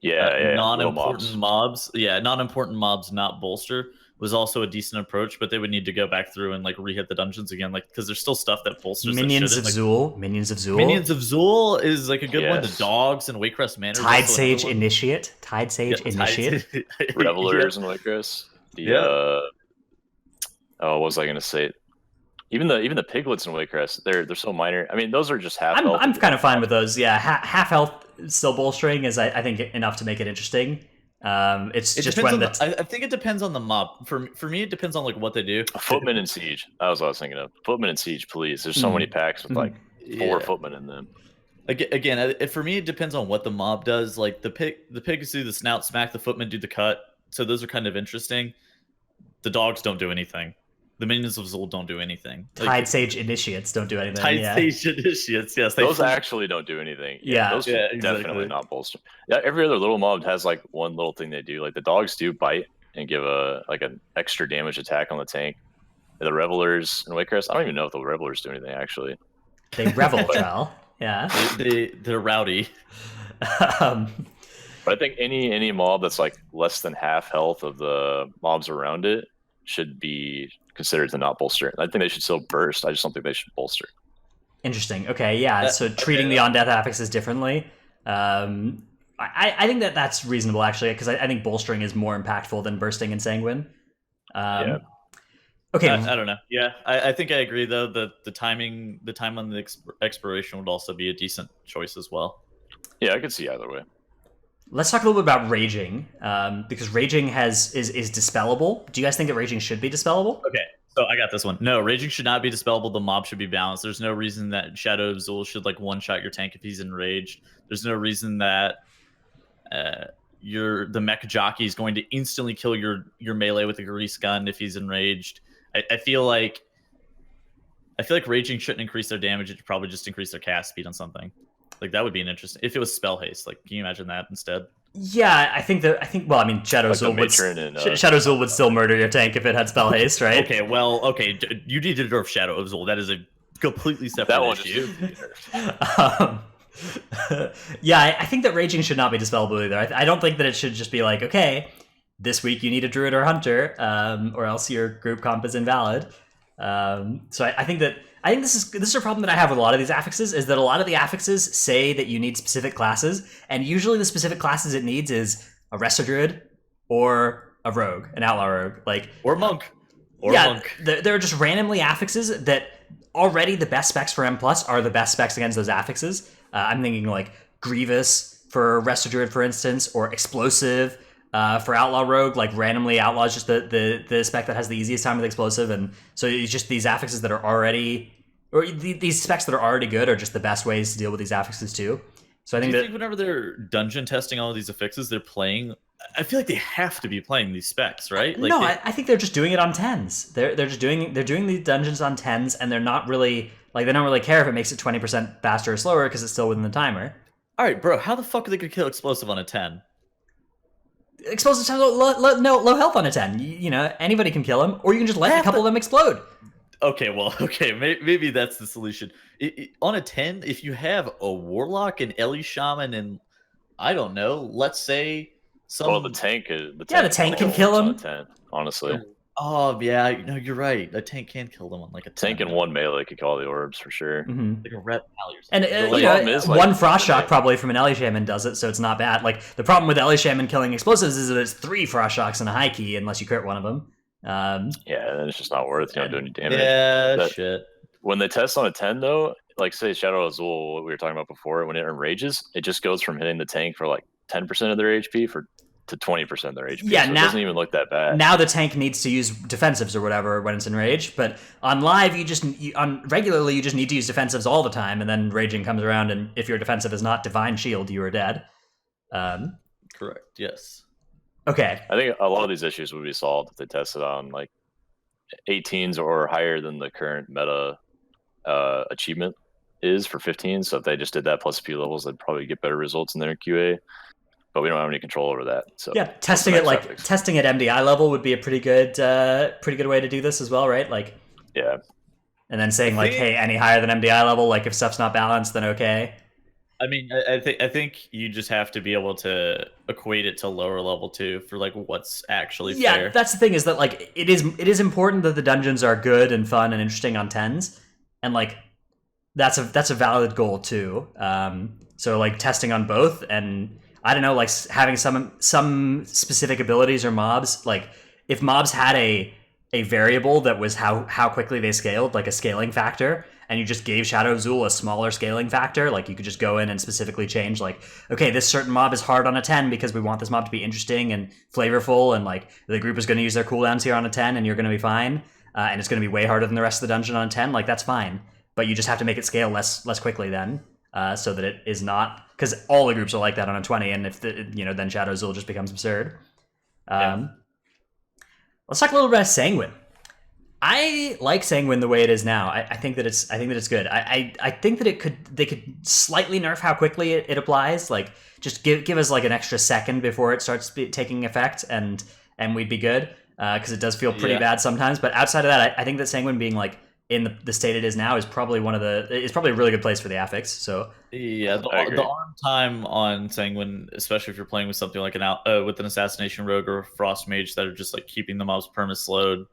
non-important mobs not bolster, was also a decent approach. But they would need to go back through and like re-hit the dungeons again, like because there's still stuff that bolsters. Minions of Zool. Minions of Zool is like a good one. The dogs and Wakecrest Manor. Tide Sage Initiate. Revelers and Wakecrest. What was I gonna say? Even the piglets and Wakecrest, they're so minor. I mean, those are just half health. I'm kind of fine with those. Yeah, half health still bolstering is I think enough to make it interesting. I think it depends on the mob. For me, it depends on like what they do. Footmen and Siege. That was what I was thinking of. Footmen and Siege, please. There's so many packs with like 4 footmen in them. Again, for me, it depends on what the mob does. Like the pigs do the snout smack, the footmen do the cut. So those are kind of interesting. The dogs don't do anything. The minions of Zool don't do anything. Tide Sage Initiates don't do anything. Sage Initiates, yes. Those actually don't do anything. Those definitely not bolster. Yeah, every other little mob has like one little thing they do. Like the dogs do bite and give an extra damage attack on the tank. The Revelers and Wakecrest, I don't even know if the Revelers do anything actually. They revel, Trell. Yeah. They're rowdy. But I think any mob that's like less than half health of the mobs around it should be considered to not bolster. I think they should still burst. I just don't think they should bolster. Interesting. Okay, yeah. So treating the on-death affixes differently. I think that's reasonable actually, because I think bolstering is more impactful than bursting and sanguine. Okay. I don't know. Yeah, I think I agree though. The time on the expiration would also be a decent choice as well. Yeah, I could see either way. Let's talk a little bit about raging, because raging is dispellable. Do you guys think that raging should be dispellable? Okay, so I got this one. No, raging should not be dispellable. The mob should be balanced. There's no reason that Shadow of Zool should like one-shot your tank if he's enraged. There's no reason that the mech jockey is going to instantly kill your melee with a grease gun if he's enraged. I feel like raging shouldn't increase their damage. It should probably just increase their cast speed on something. Like that would be an interesting if it was spell haste. Like, can you imagine that instead? Yeah, I think. Well, I mean, Shadow Zool would still murder your tank if it had spell haste, right? Okay. You need to nerf Shadow of Zool. That is a completely separate issue. Yeah, I think that raging should not be dispellable either. I don't think that it should just be like, okay, this week you need a druid or hunter, or else your group comp is invalid. So I think this is a problem that I have with a lot of these affixes, is that a lot of the affixes say that you need specific classes, and usually the specific classes it needs is a Resto Druid or a rogue, an outlaw rogue, or monk. There are just randomly affixes that already the best specs for M+ are the best specs against those affixes. I'm thinking like Grievous for Resto Druid, for instance, or Explosive for Outlaw Rogue, like randomly Outlaw is just the spec that has the easiest time with Explosive, and so it's just these affixes that are already, or these specs that are already good are just the best ways to deal with these affixes too. So I think whenever they're dungeon testing all of these affixes, they're playing. I feel like they have to be playing these specs, right? Like I think they're just doing it on 10s. They're doing these dungeons on 10s, and they're not really they don't really care if it makes it 20% faster or slower because it's still within the timer. All right, bro, how the fuck are they gonna kill Explosive on a 10? Explosives have low health on a 10. You know, anybody can kill him, or you can just let a couple of them explode. Okay, maybe that's the solution. On a 10, if you have a Warlock, an Ellie Shaman, and I don't know, let's say the tank can can kill him. On a 10, honestly. Oh yeah, no, you're right. A tank can kill them on like a Tank 10. and one melee could call the orbs for sure. Mhm. like a red pally or And something. But, the you problem know, is, like, one frost when shock they- probably from an Ellie Shaman does it, so it's not bad. Like the problem with Ellie Shaman killing explosives is that it's 3 frost shocks and a high key unless you crit one of them. Yeah, then it's just not worth. You don't do any damage. yeah, That- shit. When they test on a 10, though, like say Shadow Azul, what we were talking about before, when it enrages, it just goes from hitting the tank for like 10% of their HP to 20% of their HP. Yeah, so now- it doesn't even look that bad. Now the tank needs to use defensives or whatever when it's enraged, but on live regularly you just need to use defensives all the time, and then raging comes around, and if your defensive is not divine shield, you are dead. Correct. Yes. Okay, I think a lot of these issues would be solved if they tested on like 18s or higher than the current meta achievement is for 15. So if they just did that plus a few levels, they'd probably get better results in their QA. But we don't have any control over that. So yeah, testing next it like Affix? testing at MDI level would be a pretty good way to do this as well, right? Like, Yeah, and then saying like, think- hey, any higher than MDI level, like if stuff's not balanced, then okay. I mean, I think you just have to be able to equate it to lower level too for like what's actually Yeah, fair. that's the thing is that like it is important that the dungeons are good and fun and interesting on 10s, and like that's a valid goal too. So like testing on both, and I don't know, like having some specific abilities or mobs, like if mobs had a variable that was how quickly they scaled, like a scaling factor, and you just gave Shadow Azul a smaller scaling factor, like you could just go in and specifically change, like, okay, this certain mob is hard on a 10 because we want this mob to be interesting and flavorful, and like the group is going to use their cooldowns here on a 10 and you're going to be fine, and it's going to be way harder than the rest of the dungeon on a 10, like that's fine, but you just have to make it scale less quickly then, so that it is not, because all the groups are like that on a 20, and if then Shadow Azul just becomes absurd. Let's talk a little bit about Sanguine. I like Sanguine the way it is now. I think that it's good. I think that they could slightly nerf how quickly it applies. Like just give us like an extra second before it starts taking effect, and we'd be good, because it does feel pretty bad sometimes. But outside of that, I think that Sanguine being like in the state it is now is probably a really good place for the Affix. So yeah, the arm time on Sanguine, especially if you're playing with something like with an Assassination Rogue or a Frost Mage that are just like keeping the mobs perma-slowed,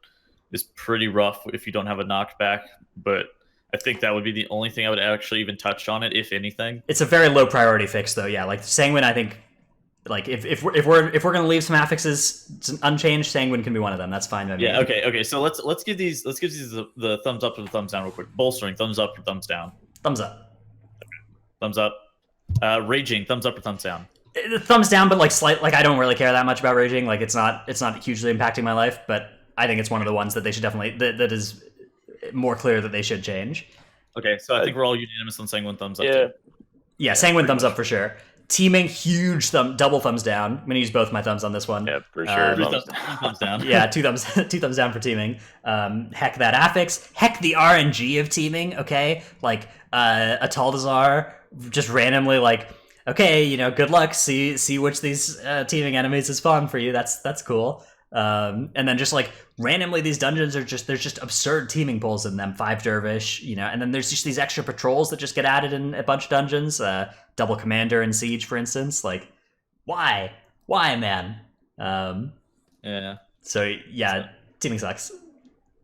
is pretty rough if you don't have a knockback. But I think that would be the only thing I would actually even touch on it, if anything. it's a very low priority fix though. Yeah, like Sanguine, I think. Like if we're gonna leave some affixes unchanged, Sanguine can be one of them. That's fine by me. Yeah. Okay. So let's give these the thumbs up or the thumbs down real quick. Bolstering, thumbs up or thumbs down. Thumbs up. Thumbs up. Raging, thumbs up or thumbs down. Thumbs down, but like I don't really care that much about raging. Like it's not hugely impacting my life, but I think it's one of the ones that they should definitely that is more clear that they should change. Okay, so I think we're all unanimous on Sanguine thumbs up. yeah. Too. Yeah, Sanguine thumbs up for sure. Teeming, huge double thumbs down. I'm gonna use both my thumbs on this one. Yeah, for sure. Three thumbs down. Yeah, two thumbs down for teeming. Heck that Affix. Heck the RNG of teeming. Okay, like a Taldazar just randomly like, okay, good luck. See which these teeming enemies is spawn for you. That's cool. And then just like randomly these dungeons there's just absurd teeming pulls in them. 5 dervish, and then there's just these extra patrols that just get added in a bunch of dungeons. Double commander and siege, for instance. Like, why, man? Yeah. So yeah, teaming sucks.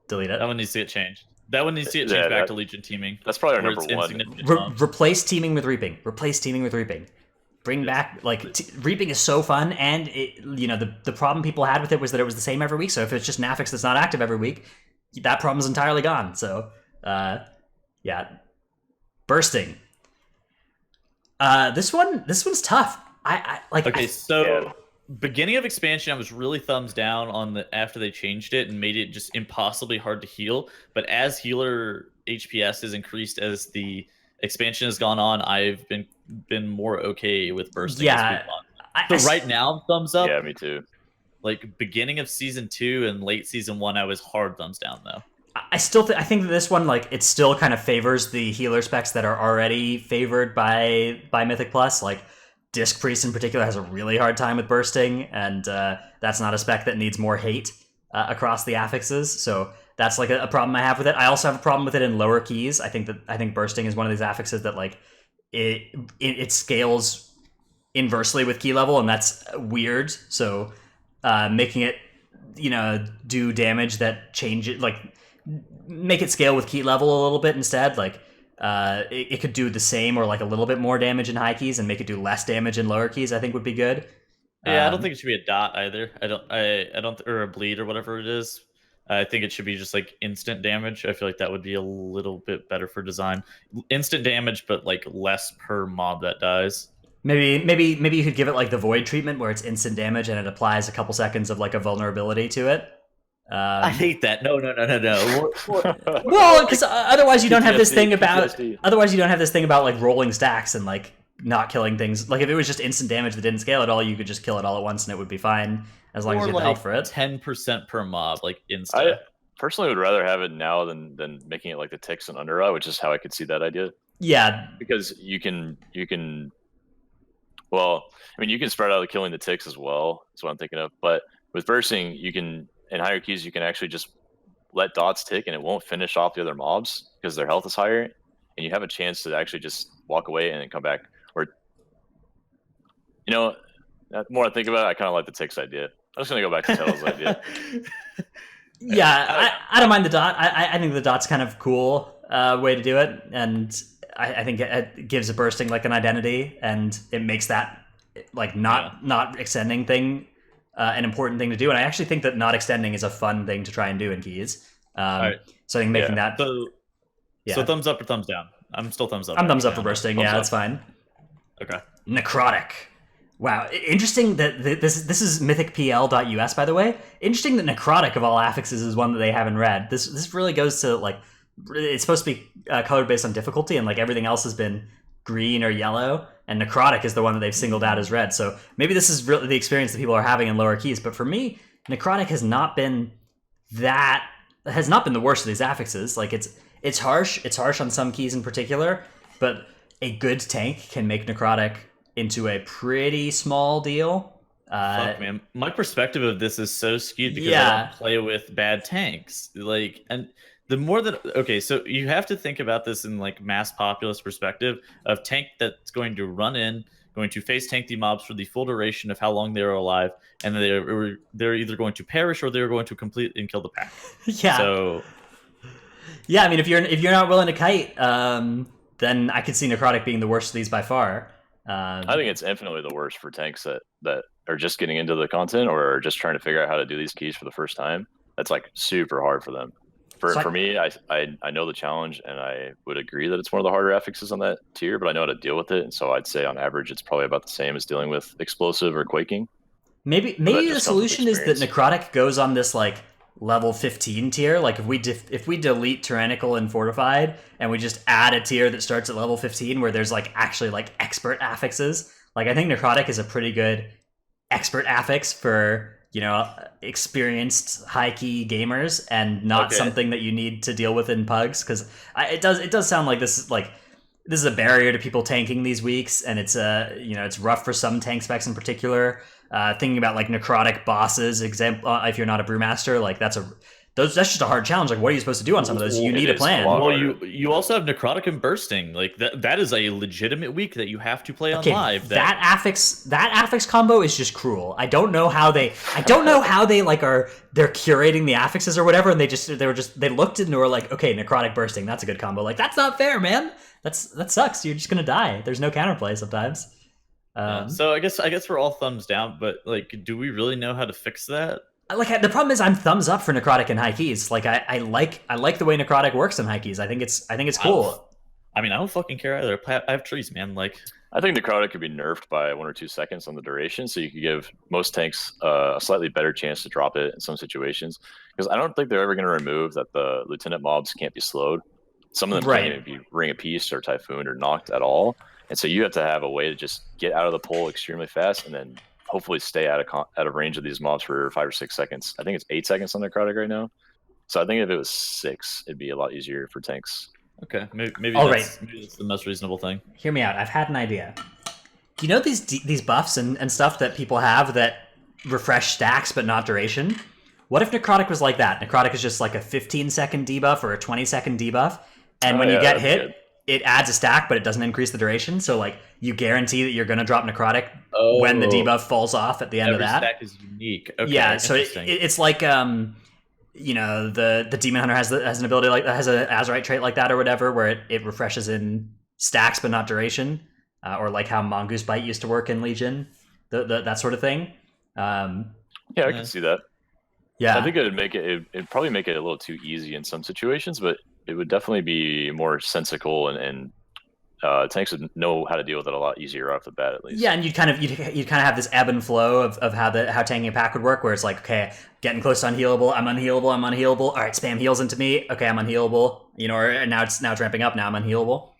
Delete it. That one needs to get changed. That one needs to get changed back to Legion teaming. That's probably our where number it's one. insignificant. Replace teaming with reaping. Bring back reaping is so fun, and the problem people had with it was that it was the same every week. So if it's just an affix that's not active every week, that problem's entirely gone. So yeah, bursting. This one's tough. I like. Okay, so Yeah. beginning of expansion, I was really thumbs down on after they changed it and made it just impossibly hard to heal. But as healer HPS has increased as the expansion has gone on, I've been more okay with bursting. Yeah, So right now, thumbs up. Yeah, me too. Like beginning of season 2 and late season 1, I was hard thumbs down though. I still I think that this one, like, it still kind of favors the healer specs that are already favored by Mythic Plus. Like Disc Priest in particular has a really hard time with bursting, and that's not a spec that needs more hate across the affixes. So that's like a problem I have with it. I also have a problem with it in lower keys. I think bursting is one of these affixes that like it scales inversely with key level, and that's weird. So making it do damage that change it, like make it scale with key level a little bit instead. Like it could do the same or like a little bit more damage in high keys and make it do less damage in lower keys, I think would be good. Yeah, I don't think it should be a dot either. I don't, or a bleed or whatever it is. I think it should be just like instant damage. I feel like that would be a little bit better for design. Instant damage, but like less per mob that dies. Maybe you could give it like the void treatment where it's instant damage and it applies a couple seconds of like a vulnerability to it. I hate that. No. Well, because otherwise you don't have this thing about like rolling stacks and like not killing things. Like if it was just instant damage that didn't scale at all, you could just kill it all at once and it would be fine as long as you had the health for it. 10% per mob, like instant. I personally would rather have it now than making it like the ticks and Undercrot, which is how I could see that idea. Yeah, because you can. Well, I mean, you can spread out killing the ticks as well. That's what I'm thinking of. But with bursting, you can, in higher keys, you can actually just let dots tick and it won't finish off the other mobs because their health is higher. And you have a chance to actually just walk away and then come back. Or, the more I think about it, I kind of like the ticks idea. I'm just going to go back to Tettle's idea. Yeah, I don't mind the dot. I think the dot's kind of cool way to do it. And I think it gives a bursting like an identity, and it makes that like not extending thing an important thing to do. And I actually think that not extending is a fun thing to try and do in keys. Right. So I think making that. So thumbs up or thumbs down? I'm still thumbs up. I'm thumbs up for bursting. Thumbs up. That's fine. Okay. Necrotic. Wow, interesting that this is mythicpl.us, by the way. Interesting that Necrotic of all affixes is one that they haven't read. This really goes to like. It's supposed to be colored based on difficulty, and like everything else has been green or yellow, and Necrotic is the one that they've singled out as red. So maybe this is really the experience that people are having in lower keys. But for me, Necrotic has not been the worst of these affixes. Like it's harsh on some keys in particular, but a good tank can make Necrotic into a pretty small deal. Fuck, man, my perspective of this is so skewed because I don't play with bad tanks. Like, and the more that so you have to think about this in like mass populist perspective of tank that's going to run in, going to face tank the mobs for the full duration of how long they are alive, and they're either going to perish or they're going to complete and kill the pack. Yeah. So yeah, I mean, if you're not willing to kite, then I could see Necrotic being the worst of these by far. I think it's infinitely the worst for tanks that are just getting into the content or are just trying to figure out how to do these keys for the first time. That's like super hard for them. For me, I know the challenge, and I would agree that it's one of the harder affixes on that tier, but I know how to deal with it, and so I'd say on average it's probably about the same as dealing with explosive or quaking. Maybe the solution is that Necrotic goes on this like level 15 tier. Like if we delete Tyrannical and Fortified and we just add a tier that starts at level 15 where there's like actually like expert affixes. Like I think Necrotic is a pretty good expert affix for experienced high key gamers and not something that you need to deal with in pugs, because it does sound like this is a barrier to people tanking these weeks, and it's it's rough for some tank specs in particular. Thinking about like Necrotic bosses, example, if you're not a brewmaster, like that's just a hard challenge. Like, what are you supposed to do on some of those? You need a plan. Well, you also have Necrotic and Bursting. Like that is a legitimate week that you have to play on live. That affix combo is just cruel. I don't know how they like they're curating the affixes or whatever, and they looked and were like, okay, Necrotic Bursting, that's a good combo. Like, that's not fair, man. That sucks. You're just gonna die. There's no counterplay sometimes. So I guess we're all thumbs down, but like, do we really know how to fix that? Like, the problem is I'm thumbs up for Necrotic in high keys. Like I like the way Necrotic works in high keys. I think it's cool. I don't fucking care either. I have trees, man. Like, I think Necrotic could be nerfed by 1 or 2 seconds on the duration, so you could give most tanks a slightly better chance to drop it in some situations. Because I don't think they're ever going to remove that the lieutenant mobs can't be slowed. Some of them can't even be Ring of Peace or Typhoon or knocked at all. And so you have to have a way to just get out of the pole extremely fast and then hopefully stay out of range of these mobs for 5 or 6 seconds. I think it's 8 seconds on Necrotic right now. So I think if it was 6, it'd be a lot easier for tanks. Okay, maybe that's the most reasonable thing. Hear me out. I've had an idea. Do you know these buffs and stuff that people have that refresh stacks but not duration? What if Necrotic was like that? Necrotic is just like a 15-second debuff or a 20-second debuff, and when you get hit, it adds a stack, but it doesn't increase the duration. So like you guarantee that you're going to drop Necrotic when the debuff falls off at the end Every of that. stack is unique. Okay, Yeah, so interesting. it's like you know, the Demon Hunter has an ability like has a Azurite trait like that or whatever, where it refreshes in stacks but not duration, or like how Mongoose Bite used to work in Legion, that sort of thing. Yeah, I can see that. Yeah, I think it'd probably make it a little too easy in some situations, but it would definitely be more sensical and tanks would know how to deal with it a lot easier off the bat, at least. Yeah, and you'd kind of have this ebb and flow of how tanking a pack would work, where it's like, okay, getting close to unhealable, I'm unhealable. All right, spam heals into me. Okay, I'm unhealable. You know, or now it's ramping up. Now I'm unhealable.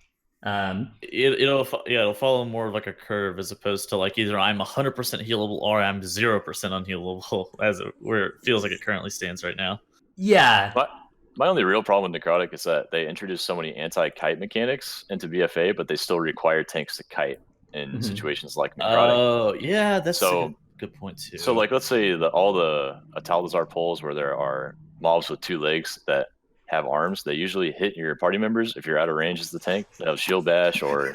It'll follow more of like a curve as opposed to like either I'm 100% healable or I'm 0% unhealable, where it feels like it currently stands right now. Yeah. But my only real problem with Necrotic is that they introduced so many anti-kite mechanics into BFA, but they still require tanks to kite in situations like Necrotic. Oh, yeah, that's a good point too. So, like, let's say all the Atal'Dazar pulls where there are mobs with 2 legs that have arms, they usually hit your party members if you're out of range as the tank. They have Shield Bash or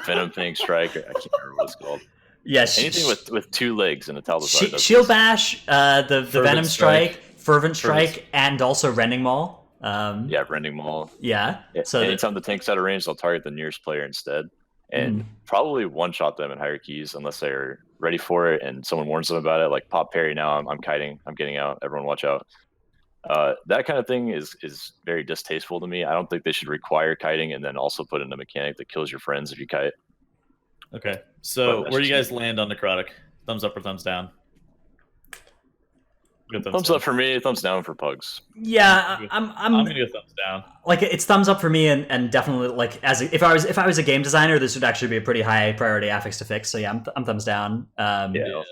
Venom Fang Strike. I can't remember what it's called. Yes, anything with 2 legs in Atal'Dazar. Shield Bash, the Venom Strike, Fervent Strike, and also Rending Maul. Yeah, Rending Maul. Yeah. So anytime the tank's out of range, they'll target the nearest player instead, and probably one-shot them in higher keys unless they're ready for it and someone warns them about it. Like pop parry now, I'm kiting, I'm getting out. Everyone watch out. That kind of thing is very distasteful to me. I don't think they should require kiting and then also put in a mechanic that kills your friends if you kite. Okay, so where do you guys land on Necrotic? Thumbs up or thumbs down? Thumbs up for me, thumbs down for Pugs. Yeah, I'm gonna go thumbs down. Like it's thumbs up for me, and definitely like if I was a game designer, this would actually be a pretty high priority affix to fix. So yeah, I'm thumbs down. Yeah.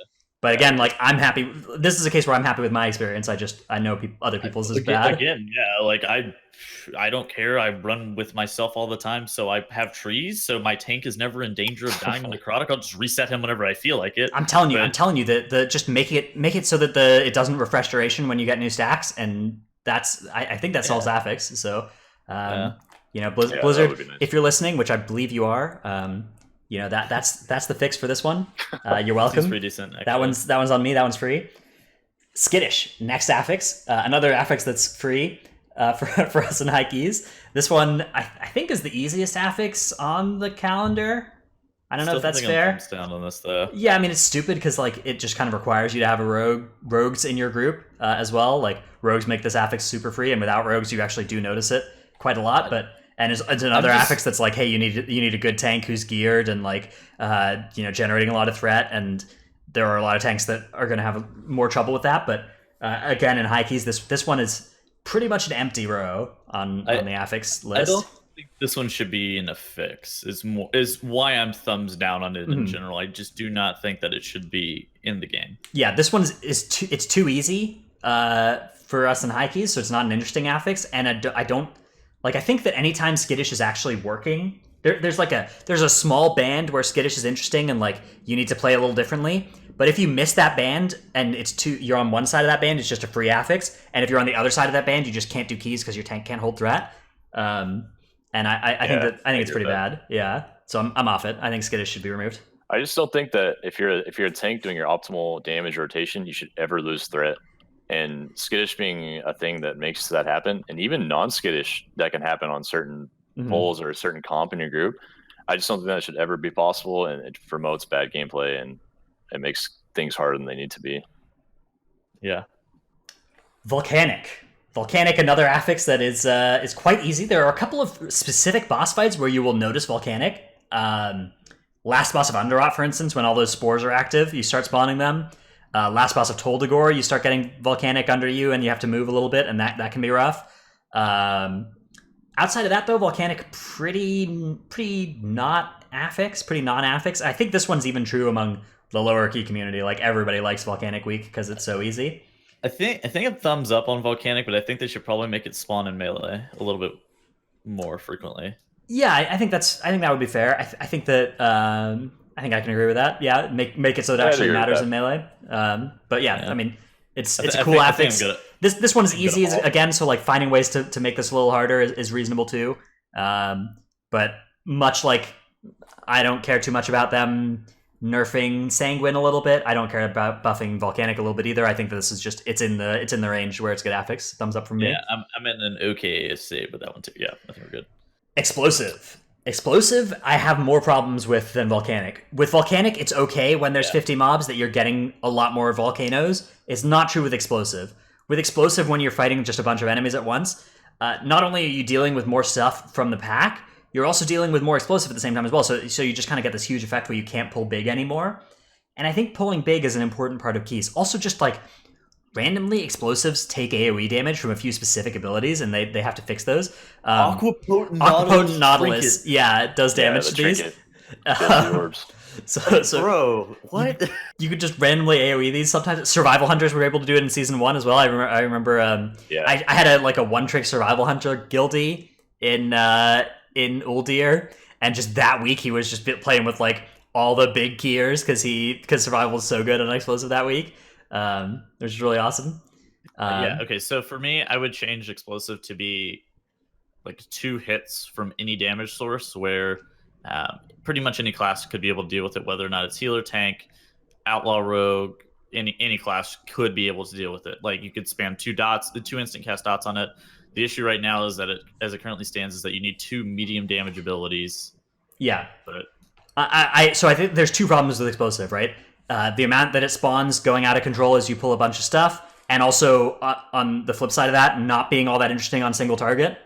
But again, like I'm happy. This is a case where I'm happy with my experience. I know other people's is bad. Again, yeah, like I don't care. I run with myself all the time, so I have trees. So my tank is never in danger of dying on Necrotic. I'll just reset him whenever I feel like it. I'm telling you that the just make it so that it doesn't refresh duration when you get new stacks, and that's I think that solves Affix. So you know, Blizzard, nice. If you're listening, which I believe you are. You know that's the fix for this one. You're welcome. It's pretty decent. Actually. That one's on me. That one's free. Skittish, next affix, another affix that's free for us in high keys. This one I think is the easiest affix on the calendar. I don't know if that's fair. Down on this, though. Yeah, I mean it's stupid because like it just kind of requires you to have rogues in your group as well. Like rogues make this affix super free, and without rogues you actually do notice it quite a lot, but. And it's another affix that's like, hey, you need a good tank who's geared and like, you know, generating a lot of threat. And there are a lot of tanks that are going to have more trouble with that. But again, in high keys, this one is pretty much an empty row on the affix list. I don't think this one should be an affix. Is why I'm thumbs down on it in general. I just do not think that it should be in the game. Yeah, this one is too easy for us in high keys, so it's not an interesting affix. And I don't. Like, I think that anytime Skittish is actually working, there's a small band where Skittish is interesting and, like, you need to play a little differently. But if you miss that band and you're on one side of that band, it's just a free affix. And if you're on the other side of that band, you just can't do keys because your tank can't hold threat. And I think it's pretty bad. Yeah. So I'm off it. I think Skittish should be removed. I just don't think that if you're a tank doing your optimal damage rotation, you should ever lose threat. And Skittish being a thing that makes that happen, and even non-Skittish that can happen on certain polls or a certain comp in your group, I just don't think that should ever be possible, and it promotes bad gameplay and it makes things harder than they need to be. Yeah. Volcanic, another affix that is quite easy. There are a couple of specific boss fights where you will notice Volcanic. Last boss of Undercrot, for instance, when all those spores are active, you start spawning them. Last boss of Toldagor, you start getting Volcanic under you and you have to move a little bit, and that can be rough. Outside of that, though, Volcanic pretty not affix, pretty non-affix. I think this one's even true among the lower key community. Like, everybody likes Volcanic Week because it's so easy. I think a thumbs up on Volcanic, but I think they should probably make it spawn in melee a little bit more frequently. Yeah, I think that would be fair. I think that... I think I can agree with that. Yeah, make it so it actually matters in melee. But yeah, I mean, it's a cool affix. This one is easy again, so like finding ways to make this a little harder is reasonable too. But much like I don't care too much about them nerfing sanguine a little bit. I don't care about buffing volcanic a little bit either. I think that this is just it's in the range where it's good. Affix, thumbs up from me. Yeah, I'm in an okay save with that one too. Yeah, I think we're good. Explosive, I have more problems with than volcanic. With volcanic, it's okay when there's 50 mobs that you're getting a lot more volcanoes. It's not true with explosive. With explosive, when you're fighting just a bunch of enemies at once, not only are you dealing with more stuff from the pack, you're also dealing with more explosive at the same time as well. So you just kind of get this huge effect where you can't pull big anymore. And I think pulling big is an important part of keys. Also, just like randomly, explosives take AoE damage from a few specific abilities, and they have to fix those. Aquapotent Nautilus, trinket. yeah, it does damage to these. Orbs. So Bro, what? You could just randomly AoE these. Sometimes survival hunters were able to do it in season 1 as well. I remember. I had a one-trick survival hunter guildie in Uldir, and just that week he was just playing with like all the big keyers because survival was so good on explosive that week. Which is really awesome. Okay, so for me, I would change explosive to be like 2 hits from any damage source where pretty much any class could be able to deal with it, whether or not it's healer, tank, outlaw, rogue, any class could be able to deal with it. Like you could spam 2 instant cast dots on it. The issue right now is that as it currently stands is that you need 2 medium damage abilities. Yeah. But So I think there's 2 problems with explosive, right? The amount that it spawns going out of control as you pull a bunch of stuff, and also on the flip side of that, not being all that interesting on single target,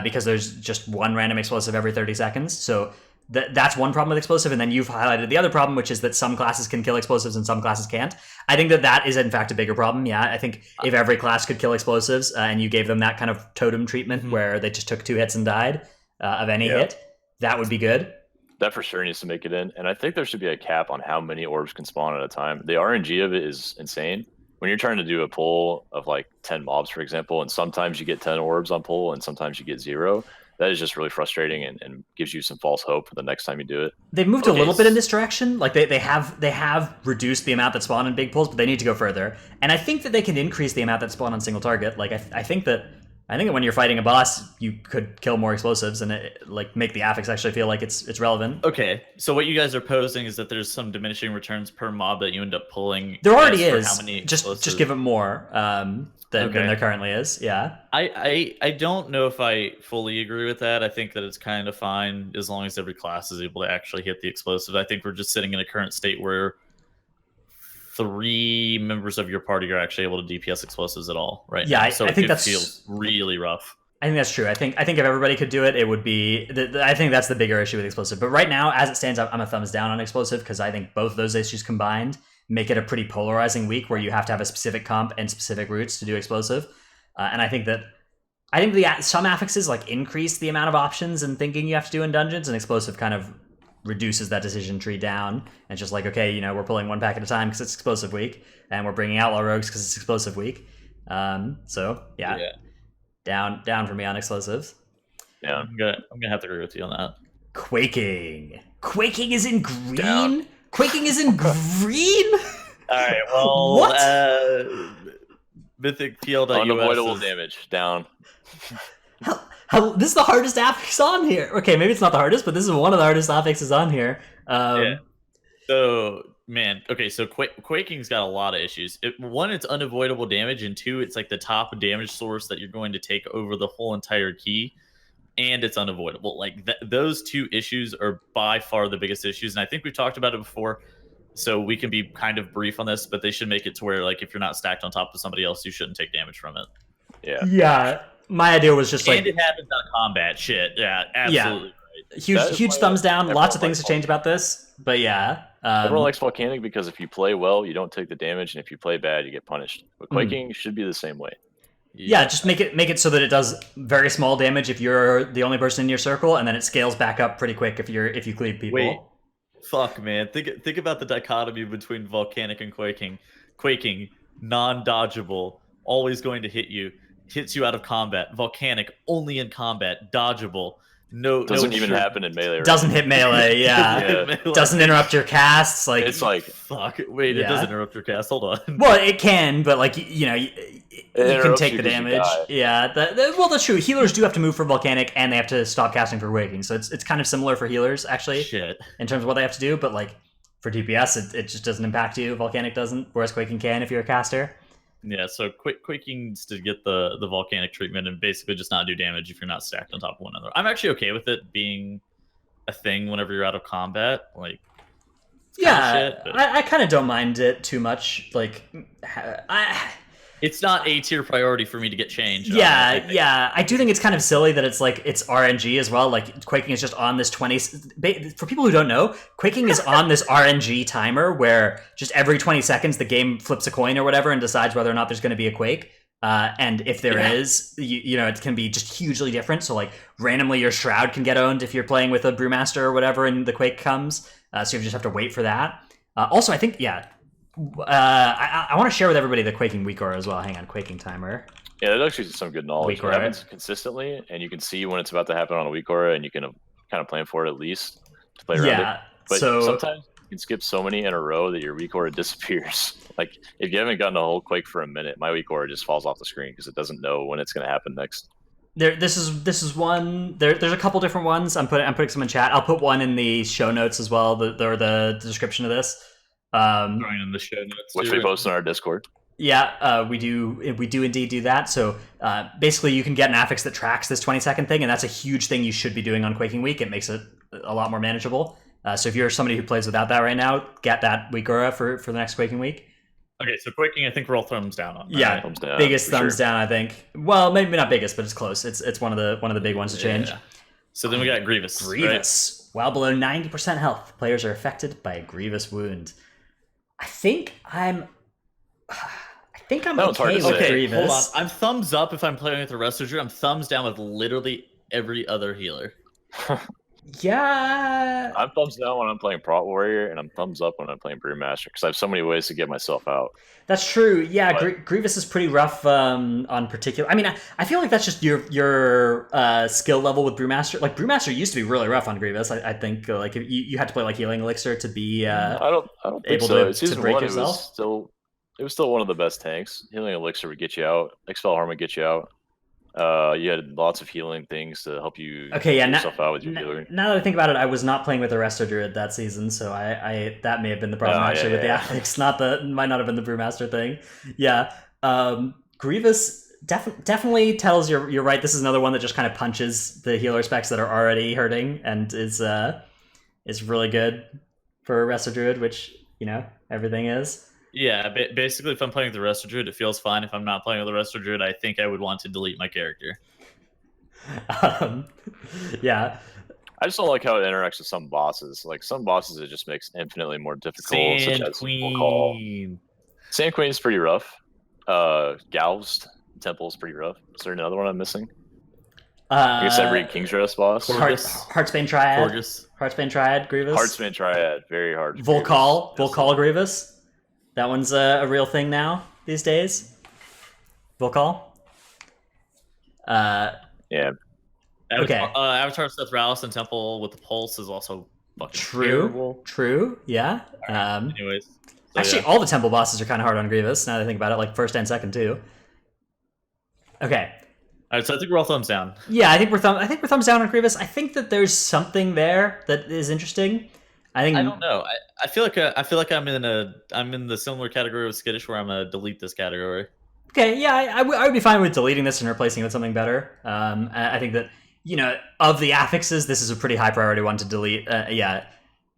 because there's just one random explosive every 30 seconds. So that's one problem with explosive, and then you've highlighted the other problem, which is that some classes can kill explosives and some classes can't. I think that is in fact a bigger problem. Yeah, I think if every class could kill explosives and you gave them that kind of totem treatment where they just took 2 hits and died of any hit, that would be good. That for sure needs to make it in. And I think there should be a cap on how many orbs can spawn at a time. The RNG of it is insane. When you're trying to do a pull of like 10 mobs, for example, and sometimes you get 10 orbs on pull and sometimes you get 0, that is just really frustrating and gives you some false hope for the next time you do it. They've moved a little bit in this direction. Like they have reduced the amount that spawn in big pulls, but they need to go further. And I think that they can increase the amount that spawn on single target. Like I think that when you're fighting a boss, you could kill more explosives and make the affix actually feel like it's relevant. Okay, so what you guys are posing is that there's some diminishing returns per mob that you end up pulling. There already is. How many just give it more than there currently is. Yeah. I don't know if I fully agree with that. I think that it's kind of fine as long as every class is able to actually hit the explosive. I think we're just sitting in a current state where 3 members of your party are actually able to DPS explosives at all right now. So I think that feels really rough. I think that's true. I think if everybody could do it, it would be. I think that's the bigger issue with explosive. But right now, as it stands, I'm a thumbs down on explosive because I think both of those issues combined make it a pretty polarizing week where you have to have a specific comp and specific routes to do explosive. And I think some affixes like increase the amount of options and thinking you have to do in dungeons, and explosive kind of reduces that decision tree down. And it's just like, okay, we're pulling 1 pack at a time because it's explosive week, and we're bringing outlaw rogues because it's explosive week. So yeah. Down for me on explosives. Yeah, I'm gonna have to agree with you on that. Quaking is in green. Down. Quaking is in green. All right. Well, what? Mythic PL.us unavoidable damage down. This is the hardest affix on here. Okay, maybe it's not the hardest, but this is one of the hardest affixes on here. Yeah. So, man, okay, so Quaking's got a lot of issues. One, it's unavoidable damage, and 2, it's like the top damage source that you're going to take over the whole entire key, and it's unavoidable. Like, those 2 issues are by far the biggest issues, and I think we've talked about it before, so we can be kind of brief on this, but they should make it to where, like, if you're not stacked on top of somebody else, you shouldn't take damage from it. Yeah. My idea was just and it happens on combat shit. Yeah, absolutely. Yeah. Huge thumbs down. Lots of things to change about this, but yeah. Everyone likes volcanic because if you play well, you don't take the damage, and if you play bad, you get punished. But Quaking should be the same way. Yeah, just make it so that it does very small damage if you're the only person in your circle, and then it scales back up pretty quick if you cleave people. Wait, fuck, man. Think about the dichotomy between volcanic and Quaking. Quaking, non-dodgeable, always going to hit you. Hits you out of combat. Volcanic, only in combat. Dodgeable. Doesn't even happen in melee. Right? Doesn't hit melee, yeah. Doesn't interrupt your casts. Like it's like fuck. Wait, it doesn't interrupt your cast. Hold on. Well, it can, but like you can take the damage. Yeah. Well, that's true. Healers do have to move for volcanic, and they have to stop casting for Quaking. So it's kind of similar for healers actually. Shit. In terms of what they have to do, but like for DPS, it just doesn't impact you. Volcanic doesn't, whereas Quaking can if you're a caster. Yeah, so Quaking's to get the volcanic treatment and basically just not do damage if you're not stacked on top of one another. I'm actually okay with it being a thing whenever you're out of combat. Like, Yeah, shit, but I kind of don't mind it too much. Like, it's not A tier priority for me to get changed. yeah. I do think it's kind of silly that it's like it's RNG as well. Like Quaking is just on this 20. For people who don't know, Quaking is on this RNG timer where just every 20 seconds the game flips a coin or whatever and decides whether or not there's going to be a quake. And if there is, you know, it can be just hugely different. So like randomly your shroud can get owned if you're playing with a brewmaster or whatever, and the quake comes. So you just have to wait for that. Also, I think I want to share with everybody the Quaking weak aura as well. Hang on, Quaking timer. Yeah, there's actually some good knowledge. Weak It aura. happens consistently, and you can see when it's about to happen on a weak aura, and you can kind of plan for it at least to play around it. But sometimes you can skip so many in a row that your weak aura disappears. Like, if you haven't gotten a whole quake for a minute, my weak aura just falls off the screen because it doesn't know when it's going to happen next. This is one. There's a couple different ones. I'm putting some in chat. I'll put one in the show notes as well. The description of this. Throwing in the show notes, Which we post on our Discord. Yeah, we do indeed do that. So basically, you can get an affix that tracks this 20-second thing, and that's a huge thing you should be doing on Quaking Week. It makes it a lot more manageable. So if you're somebody who plays without that right now, get that weak aura for the next Quaking Week. Okay, so Quaking, I think we're all thumbs down on. Yeah, thumbs down, biggest for thumbs sure. down, I think. Well, maybe not biggest, but it's close. It's one of the big ones to change. Yeah. So then we got Grievous. Grievous. While below 90% health, players are affected by a grievous wound. I think I'm That was hard okay to with say. Grievous. Hold on. I'm thumbs up if I'm playing with the rest of you. I'm thumbs down with literally every other healer. Yeah. I'm thumbs down when I'm playing Prot Warrior, and I'm thumbs up when I'm playing Brewmaster because I have so many ways to get myself out. That's true. Yeah, But- Grievous is pretty rough on particular. I mean, I feel like that's just your skill level with Brewmaster. Like Brewmaster used to be really rough on Grievous. I think like you had to play like Healing Elixir to be. I don't think able so. to Season break one, yourself? it was still one of the best tanks. Healing Elixir would get you out. Expel Harm would get you out. You had lots of healing things to help you Okay, yeah. get yourself out with your healer. Now that I think about it, I was not playing with the Resto Druid that season, so I that may have been the problem actually with the Affix, might not have been the Brewmaster thing. Yeah, Grievous definitely tells you're right. This is another one that just kind of punches the healer specs that are already hurting and is really good for Resto Druid, which you know everything is. Yeah, basically, if I'm playing with the Resto Druid, it feels fine. If I'm not playing with the Resto Druid, I think I would want to delete my character. Yeah. I just don't like how it interacts with some bosses. Like some bosses, it just makes infinitely more difficult. Such as Queen. Sand Queen is pretty rough. Galv's Temple is pretty rough. Is there another one I'm missing? I guess every King's Rest boss. Heartsbane Triad. Gorgeous. Heartsbane Triad, Grievous. Heartsbane Triad, very hard. Volcal Grievous. That one's a real thing now these days. Volcal. Yeah. Okay. Avatar Sethraliss and Temple with the Pulse is also fucking terrible. True. Yeah. Anyways. So, Actually, all the temple bosses are kind of hard on Grievous. Now that I think about it, like first and second too. Okay. All right, so I think we're all thumbs down. Yeah, I think we're thumbs down on Grievous. I think that there's something there that is interesting. I don't know. I feel like I'm in the similar category with Skittish where I'm gonna delete this category. Okay, yeah, I would be fine with deleting this and replacing it with something better. I think that of the affixes, this is a pretty high priority one to delete. Yeah,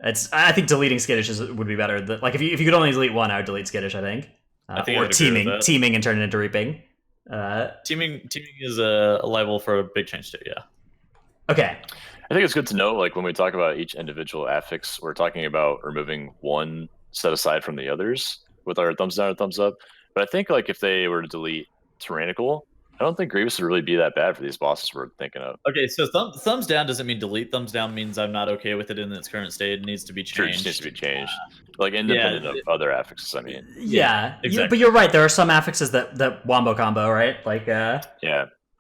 I think deleting Skittish would be better. Like if you could only delete one, I would delete Skittish. I think. I think or teeming and turn it into reaping. Teeming is a liable for a big change too. Yeah. Okay. I think it's good to know, like when we talk about each individual affix, we're talking about removing one set aside from the others with our thumbs down or thumbs up. But I think like if they were to delete Tyrannical, I don't think Grievous would really be that bad for these bosses we're thinking of. Okay, so thumbs down doesn't mean delete. Thumbs down means I'm not okay with it in its current state. It needs to be Sure, it changed. just needs to be changed. Like independent of other affixes, I mean. Yeah, exactly. But you're right. There are some affixes that wombo combo, right? Like Yeah.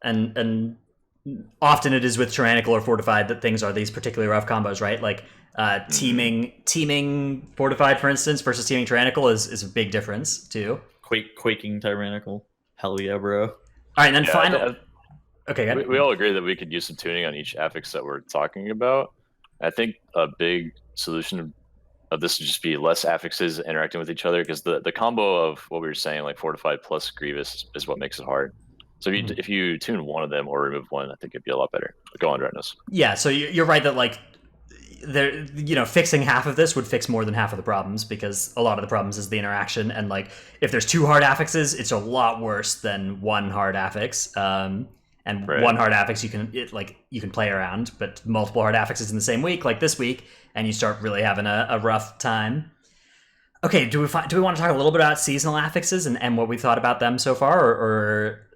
and often it is with Tyrannical or Fortified that things are these particularly rough combos, right? Like teeming Fortified, for instance, versus teeming Tyrannical is a big difference too. Quaking Tyrannical. Hell yeah, bro. All right, and then Yeah, final. Okay, good. We all agree that we could use some tuning on each affix that we're talking about. I think a big solution of this to just be less affixes interacting with each other, because the combo of what we were saying, like fortified plus Grievous, is what makes it hard. So if you tune one of them or remove one, I think it'd be a lot better. Go on, Dreadnoughts. Yeah, so you're right that like there, fixing half of this would fix more than half of the problems, because a lot of the problems is the interaction, and like if there's 2 hard affixes, it's a lot worse than 1 hard affix. And right. 1 hard affix you can play around, but multiple hard affixes in the same week, like this week, and you start really having a rough time. Okay, do we want to talk a little bit about seasonal affixes and what we thought about them so far, or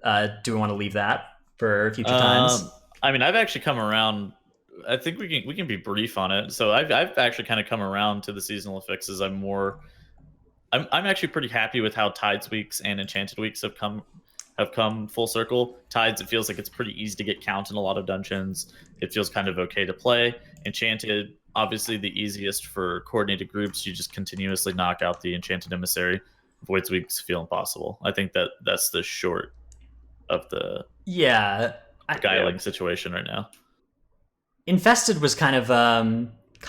do we want to leave that for future times? I mean, I've actually come around. I think we can be brief on it. So I've actually kind of come around to the seasonal affixes. I'm actually pretty happy with how Tides weeks and Enchanted weeks have come full circle. Tides, it feels like it's pretty easy to get count in a lot of dungeons. It feels kind of okay to play. Enchanted, obviously the easiest for coordinated groups. You just continuously knock out the Enchanted Emissary. Void's weeks feel impossible. I think that's the short of the Guiling situation right now. Infested was kind of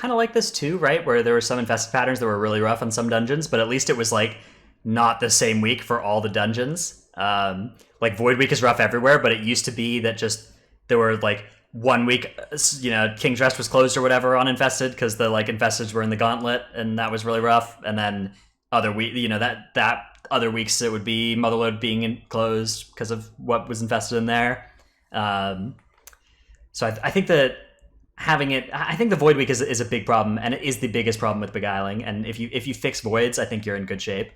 like this too, right? Where there were some infested patterns that were really rough on some dungeons, but at least it was like not the same week for all the dungeons. Like Void Week is rough everywhere, but it used to be that just there were like 1 week, King's Rest was closed or whatever on Infested because the like Infesteds were in the Gauntlet, and that was really rough. And then other week, that other weeks it would be Motherlode being closed because of what was infested in there. So I think that I think the Void Week is a big problem, and it is the biggest problem with Beguiling. And if you fix Voids, I think you're in good shape.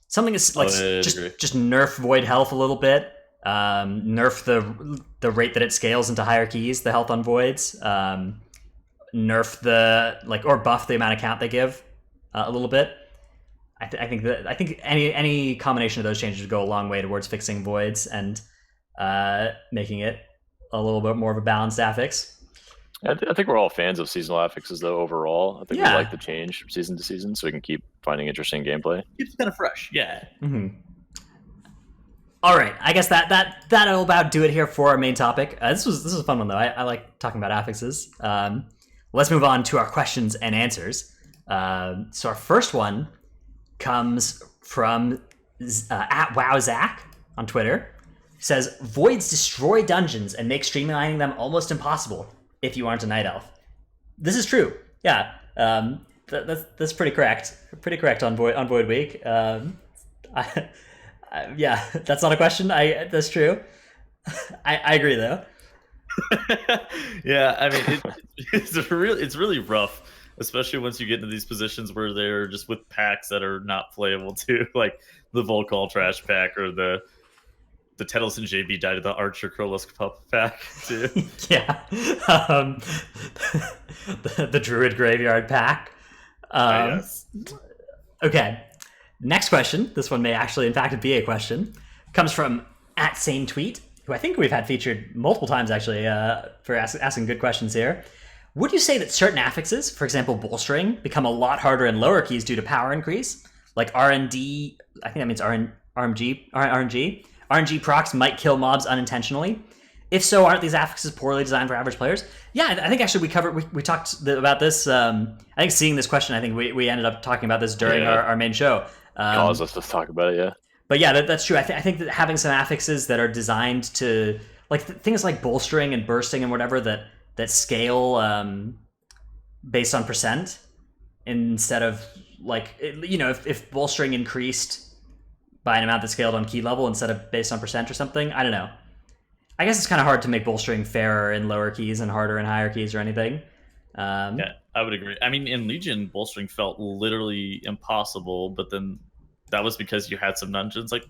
Something is like just nerf Void health a little bit. Nerf the rate that it scales into higher keys, the health on Voids. Nerf or buff the amount of count they give a little bit. I think any combination of those changes would go a long way towards fixing Voids and making it a little bit more of a balanced affix. I think we're all fans of seasonal affixes, though. Overall, I think we like the change from season to season, so we can keep finding interesting gameplay. It's kind of fresh, yeah. Mm-hmm. All right, I guess that'll about do it here for our main topic. This was a fun one though. I like talking about affixes. Let's move on to our questions and answers. So our first one comes from at WowZack on Twitter. Says Voids destroy dungeons and make streamlining them almost impossible if you aren't a Night Elf. This is true. Yeah, that's pretty correct. Pretty correct on Void Week. Yeah, that's not a question. That's true. I agree though. Yeah, I mean it's really rough, especially once you get into these positions where they're just with packs that are not playable too, like the Volcall Trash pack or the Tettles and JB died of the Archer Krolisk Pup pack too. Yeah. The Druid Graveyard pack. Yes. Okay. Next question. This one may actually, in fact, be a question. Comes from @SaneTweet, who I think we've had featured multiple times actually for asking good questions here. Would you say that certain affixes, for example, Bolstering, become a lot harder in lower keys due to power increase? Like RND, I think that means RNG. RNG procs might kill mobs unintentionally. If so, aren't these affixes poorly designed for average players? Yeah, I think actually we talked about this. I think seeing this question, I think we ended up talking about this during our main show. Caused us to talk about it, yeah. But yeah, that's true. I think that having some affixes that are designed to, like things like bolstering and bursting and whatever that scale based on percent instead of like if bolstering increased by an amount that scaled on key level instead of based on percent or something. I don't know. I guess it's kind of hard to make bolstering fairer in lower keys and harder in higher keys or anything. Yeah, I would agree. I mean, in Legion, bolstering felt literally impossible, but then that was because you had some dungeons like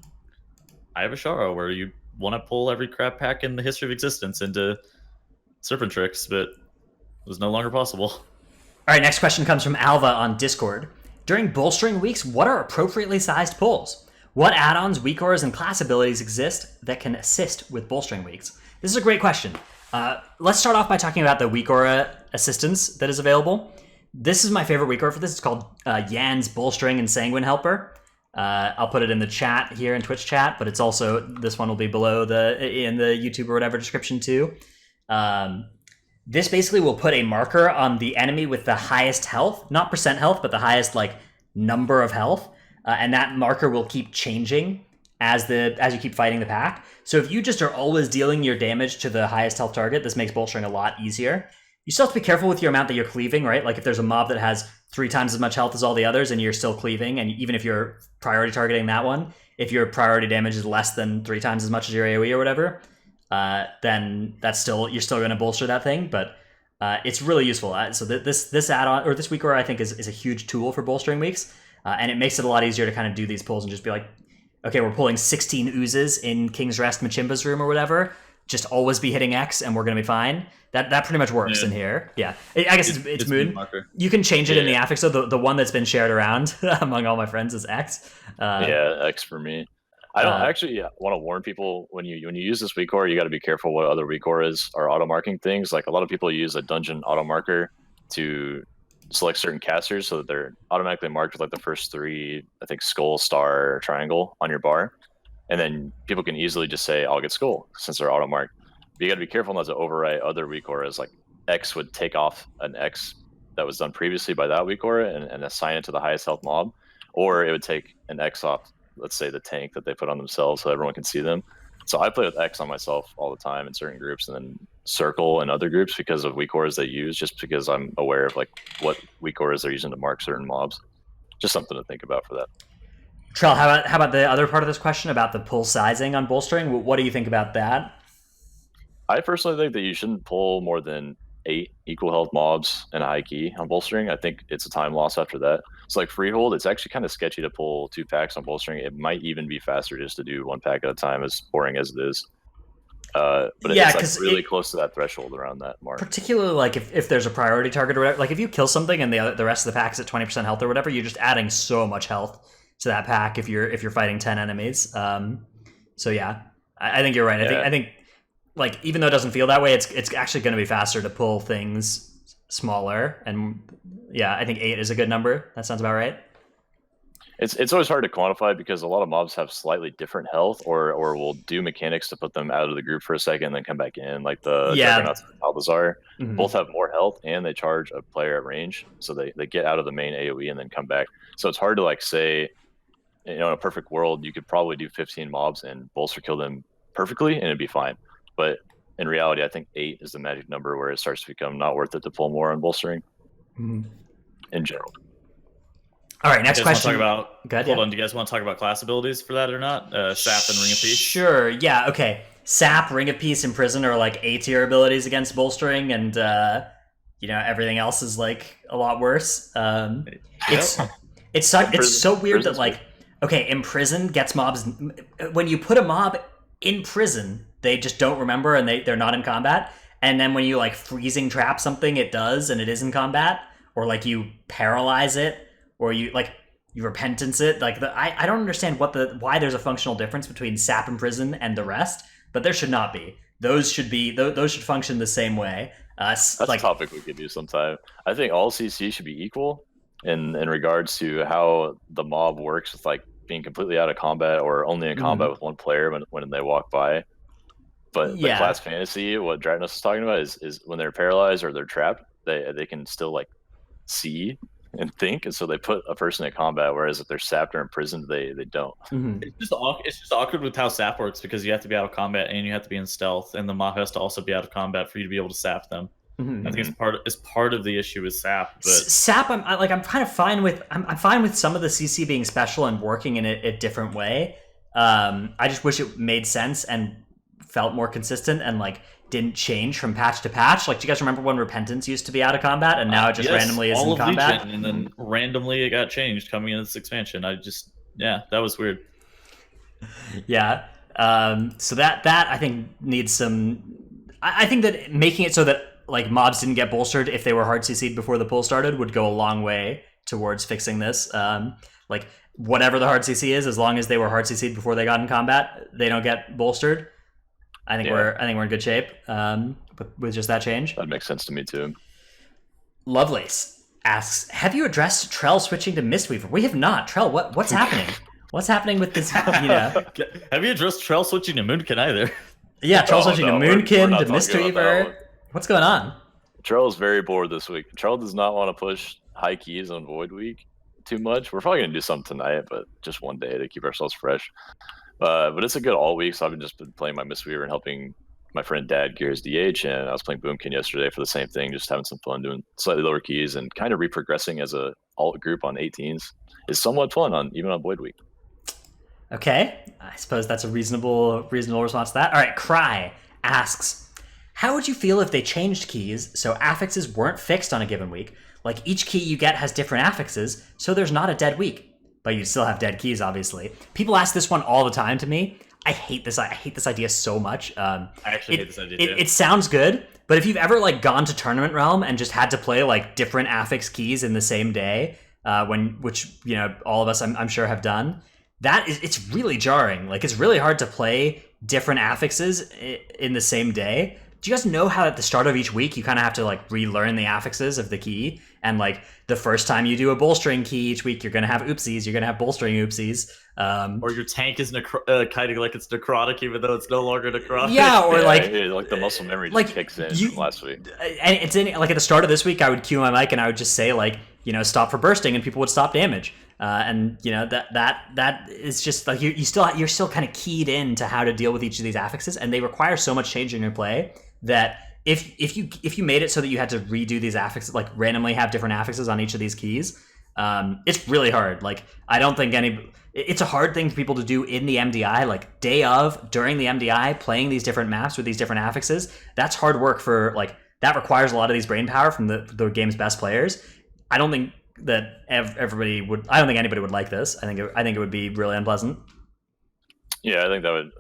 I have a Sharo where you want to pull every crap pack in the history of existence into Serpent Tricks, but it was no longer possible. All right, next question comes from Alva on Discord. During bolstering weeks, what are appropriately sized pulls? What add-ons, weak auras, and class abilities exist that can assist with bolstering weeks? This is a great question. Let's start off by talking about the weak aura assistance that is available. This is my favorite weak aura for this. It's called Yan's Bolstering and Sanguine Helper. I'll put it in the chat here in Twitch chat, but it's also, this one will be below in the YouTube or whatever description too. this basically will put a marker on the enemy with the highest health, not percent health, but the highest like number of health, and that marker will keep changing as you keep fighting the pack. So if you just are always dealing your damage to the highest health target, this makes bolstering a lot easier. You still have to be careful with your amount that you're cleaving, right? Like if there's a mob that has 3 times as much health as all the others and you're still cleaving, and even if you're priority targeting that one, if your priority damage is less than 3 times as much as your AoE or whatever, then that's still, you're still going to bolster that thing. But it's really useful. So this add-on, or this week, I think is a huge tool for bolstering weeks, and it makes it a lot easier to kind of do these pulls and just be like, okay, we're pulling 16 oozes in King's Rest Machimba's room or whatever. Just always be hitting X and we're going to be fine. That pretty much works in here. Yeah. I guess it's Moon. You can change it in the Affix. So the one that's been shared around among all my friends is X. X for me. I don't actually want to warn people when you use this weak core, you got to be careful what other weak core are auto marking things. Like a lot of people use a dungeon auto marker to select certain casters so that they're automatically marked with like the first 3, I think, skull, star, or triangle on your bar. And then people can easily just say, I'll get skull since they're auto marked. But you got to be careful not to overwrite other weak auras. Like X would take off an X that was done previously by that weak aura and assign it to the highest health mob. Or it would take an X off, let's say, the tank that they put on themselves so everyone can see them. So I play with X on myself all the time in certain groups, and then circle in other groups because of weak auras they use, just because I'm aware of like what weak auras they're using to mark certain mobs. Just something to think about for that. Trell, how about the other part of this question about the pull sizing on bolstering? What do you think about that? I personally think that you shouldn't pull more than 8 equal health mobs and a high key on bolstering. I think it's a time loss after that. So like freehold, it's actually kind of sketchy to pull 2 packs on bolstering. It might even be faster just to do 1 pack at a time, as boring as it is. But it's like really close to that threshold around that mark. Particularly like if there's a priority target or whatever. Like if you kill something and the rest of the pack's at 20% health or whatever, you're just adding so much health to that pack if you're fighting 10 enemies. So yeah, I think you're right. I think like even though it doesn't feel that way, it's actually going to be faster to pull things smaller. And yeah, I think 8 is a good number. That sounds about right. It's always hard to quantify because a lot of mobs have slightly different health, or will do mechanics to put them out of the group for a second and then come back in, like the Juggernauts and Balthazar. Mm-hmm. Both have more health and they charge a player at range, so they get out of the main AoE and then come back. So it's hard to like say, in a perfect world, you could probably do 15 mobs and bolster kill them perfectly and it'd be fine. But in reality, I think 8 is the magic number where it starts to become not worth it to pull more on bolstering in general. All right, next question. Hold on, do you guys want to talk about class abilities for that or not? Sap and Ring of Peace? Sure, yeah, okay. Sap, Ring of Peace, and Prison are like A tier abilities against bolstering, and everything else is like a lot worse. It's so weird that like, okay, Imprison gets mobs. When you put a mob in prison, they just don't remember and they're not in combat. And then when you like freezing trap something, it does and it is in combat. Or like you paralyze it, or you repentance it. Like I don't understand why there's a functional difference between Sap and Prison and the rest, but there should not be. Those should function the same way. That's a topic we could do sometime. I think all CC should be equal in regards to how the mob works with like being completely out of combat or only in combat with one player when they walk by. But the class fantasy, what Dratnos is talking about is when they're paralyzed or they're trapped, they can still like see and think, and so they put a person in combat, whereas if they're sapped or imprisoned, they don't. It's just awkward with how sap works because you have to be out of combat and you have to be in stealth, and the mob has to also be out of combat for you to be able to sap them. I think it's part of the issue with sap. But sap, I'm kind of fine with. I'm fine with some of the CC being special and working in a different way. I just wish it made sense and felt more consistent and like didn't change from patch to patch. Like, do you guys remember when Repentance used to be out of combat and now it just randomly is in combat? Legion, and then randomly it got changed coming in this expansion. That was weird. Yeah. So that I think needs some. I think that making it so that like mobs didn't get bolstered if they were hard CC'd before the pull started would go a long way towards fixing this. Like whatever the hard CC is, as long as they were hard CC'd before they got in combat, they don't get bolstered. I think we're in good shape with just that change. That makes sense to me too. Lovelace asks, have you addressed Trell switching to Mistweaver? We have not. Trell, what's happening? What's happening with this? Have you addressed Trell switching to Moonkin either? Yeah, Trell switching to Moonkin, to Mistweaver. What's going on? Charles is very bored this week. Charles does not want to push high keys on Void Week too much. We're probably gonna do something tonight, but just one day to keep ourselves fresh. But it's a good all week, so I've just been playing my Mistweaver and helping my friend Dad gear his DH, and I was playing Boomkin yesterday for the same thing, just having some fun doing slightly lower keys and kind of reprogressing as a alt group on 18s is somewhat fun even on Void Week. Okay, I suppose that's a reasonable response to that. All right, Cry asks, how would you feel if they changed keys so affixes weren't fixed on a given week? Like each key you get has different affixes, so there's not a dead week, but you still have dead keys, obviously. People ask this one all the time to me. I hate this idea so much. I actually hate this idea too. It sounds good, but if you've ever like gone to Tournament Realm and just had to play like different affix keys in the same day, which you know all of us I'm sure have done, it's really jarring. Like it's really hard to play different affixes in the same day. Do you guys know how at the start of each week you kind of have to like relearn the affixes of the key? And like the first time you do a bolstering key each week, you're gonna have oopsies. You're gonna have bolstering oopsies. Or your tank is kind of like it's necrotic, even though it's no longer necrotic. Yeah, or like the muscle memory just kicks in from last week. And it's in like at the start of this week, I would cue my mic and I would just say like, you know, stop for bursting, and people would stop damage. And you know that is just like you're still kind of keyed in to how to deal with each of these affixes, and they require so much change in your play that if you made it so that you had to redo these affixes, like randomly have different affixes on each of these keys, it's really hard. Like I don't think it's a hard thing for people to do in the MDI, like day of, during the MDI, playing these different maps with these different affixes. That's hard work for like that requires a lot of these brain power from the game's best players. I don't think that everybody would. I don't think anybody would like this. I think it would be really unpleasant. Yeah, I think that would.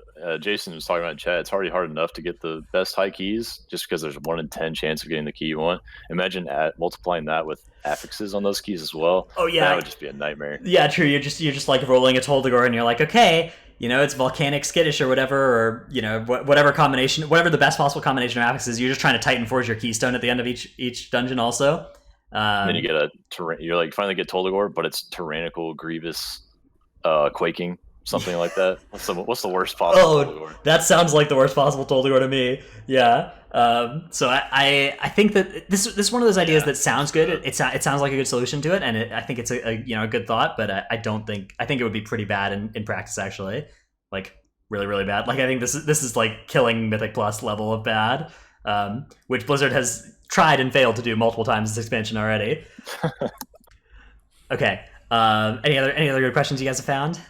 Jason was talking about in chat. It's already hard enough to get the best high keys, just because there's a 1 in 10 chance of getting the key you want. Imagine multiplying that with affixes on those keys as well. Oh yeah, that would just be a nightmare. Yeah, true. You're just like rolling a Toldagor, and you're like, okay, you know, it's volcanic, skittish, or whatever, or you know, whatever combination, whatever the best possible combination of affixes. You're just trying to Titanforge your keystone at the end of each dungeon, also. Then you get you're like finally get Toldagor, but it's Tyrannical, Grievous, Quaking, something like that. What's the worst possible Toldagor? That sounds like the worst possible Toldagor to me. Yeah. So I think that this is one of those ideas that sounds good. It sounds like a good solution to it, and I think it's a good thought. But I think it would be pretty bad in practice, actually. Like really really bad. Like I think this is like killing Mythic Plus level of bad, which Blizzard has tried and failed to do multiple times this expansion already. Okay. Any other good questions you guys have found?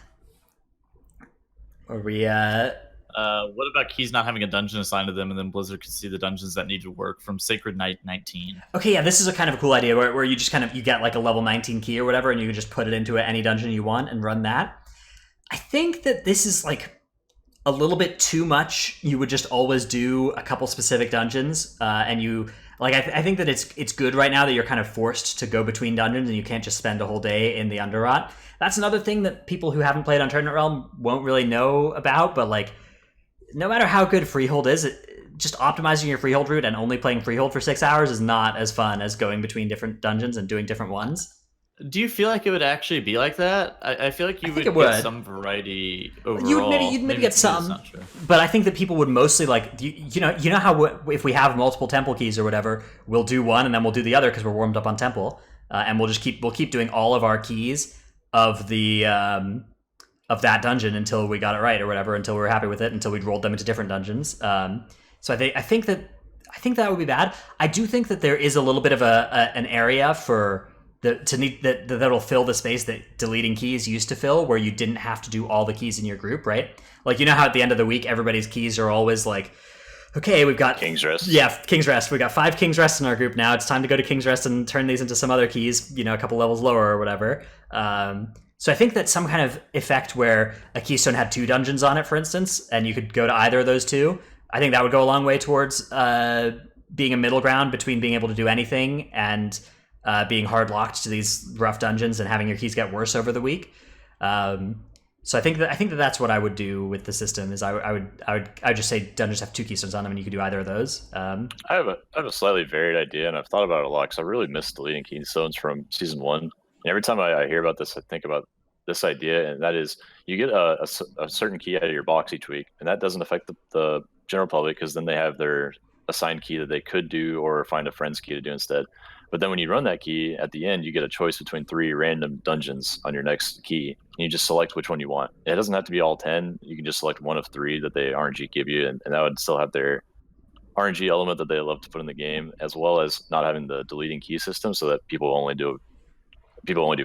Or we what about keys not having a dungeon assigned to them, and then Blizzard could see the dungeons that need to work from Sacred Night 19? Okay, yeah, this is a kind of a cool idea where you just you get like a level 19 key or whatever, and you can just put it into any dungeon you want and run that. I think that this is like a little bit too much. You would just always do a couple specific dungeons, and you like. I think that it's good right now that you're kind of forced to go between dungeons, and you can't just spend a whole day in the Undercrot. That's another thing that people who haven't played on Tournament Realm won't really know about. But like, no matter how good Freehold is, just optimizing your Freehold route and only playing Freehold for 6 hours is not as fun as going between different dungeons and doing different ones. Do you feel like it would actually be like that? I feel like you would get some variety overall. You'd maybe get some, but I think that people would mostly like you know how if we have multiple temple keys or whatever, we'll do one and then we'll do the other because we're warmed up on temple, and we'll keep doing all of our keys of the of that dungeon until we got it right or whatever, until we were happy with it, until we'd rolled them into different dungeons. So I think that would be bad. I do think that there is a little bit of an area for that'll fill the space that deleting keys used to fill, where you didn't have to do all the keys in your group, right? Like, you know how at the end of the week everybody's keys are always like, okay, we've got King's Rest. Yeah, King's Rest. We got 5 King's Rest in our group now. It's time to go to King's Rest and turn these into some other keys, you know, a couple levels lower or whatever. So I think that some kind of effect where a keystone had 2 dungeons on it, for instance, and you could go to either of those 2, I think that would go a long way towards being a middle ground between being able to do anything and being hard locked to these rough dungeons and having your keys get worse over the week. So I think that that's what I would do with the system. Is I would just say dungeons have 2 keystones on them, and you could do either of those. I have a slightly varied idea, and I've thought about it a lot because I really miss deleting keystones from season 1. And every time I hear about this, I think about this idea, and that is you get a certain key out of your box each week, and that doesn't affect the general public because then they have their assigned key that they could do or find a friend's key to do instead. But then when you run that key, at the end, you get a choice between 3 random dungeons on your next key. And you just select which one you want. It doesn't have to be all 10. You can just select one of 3 that they RNG give you, and that would still have their RNG element that they love to put in the game, as well as not having the deleting key system so that people only do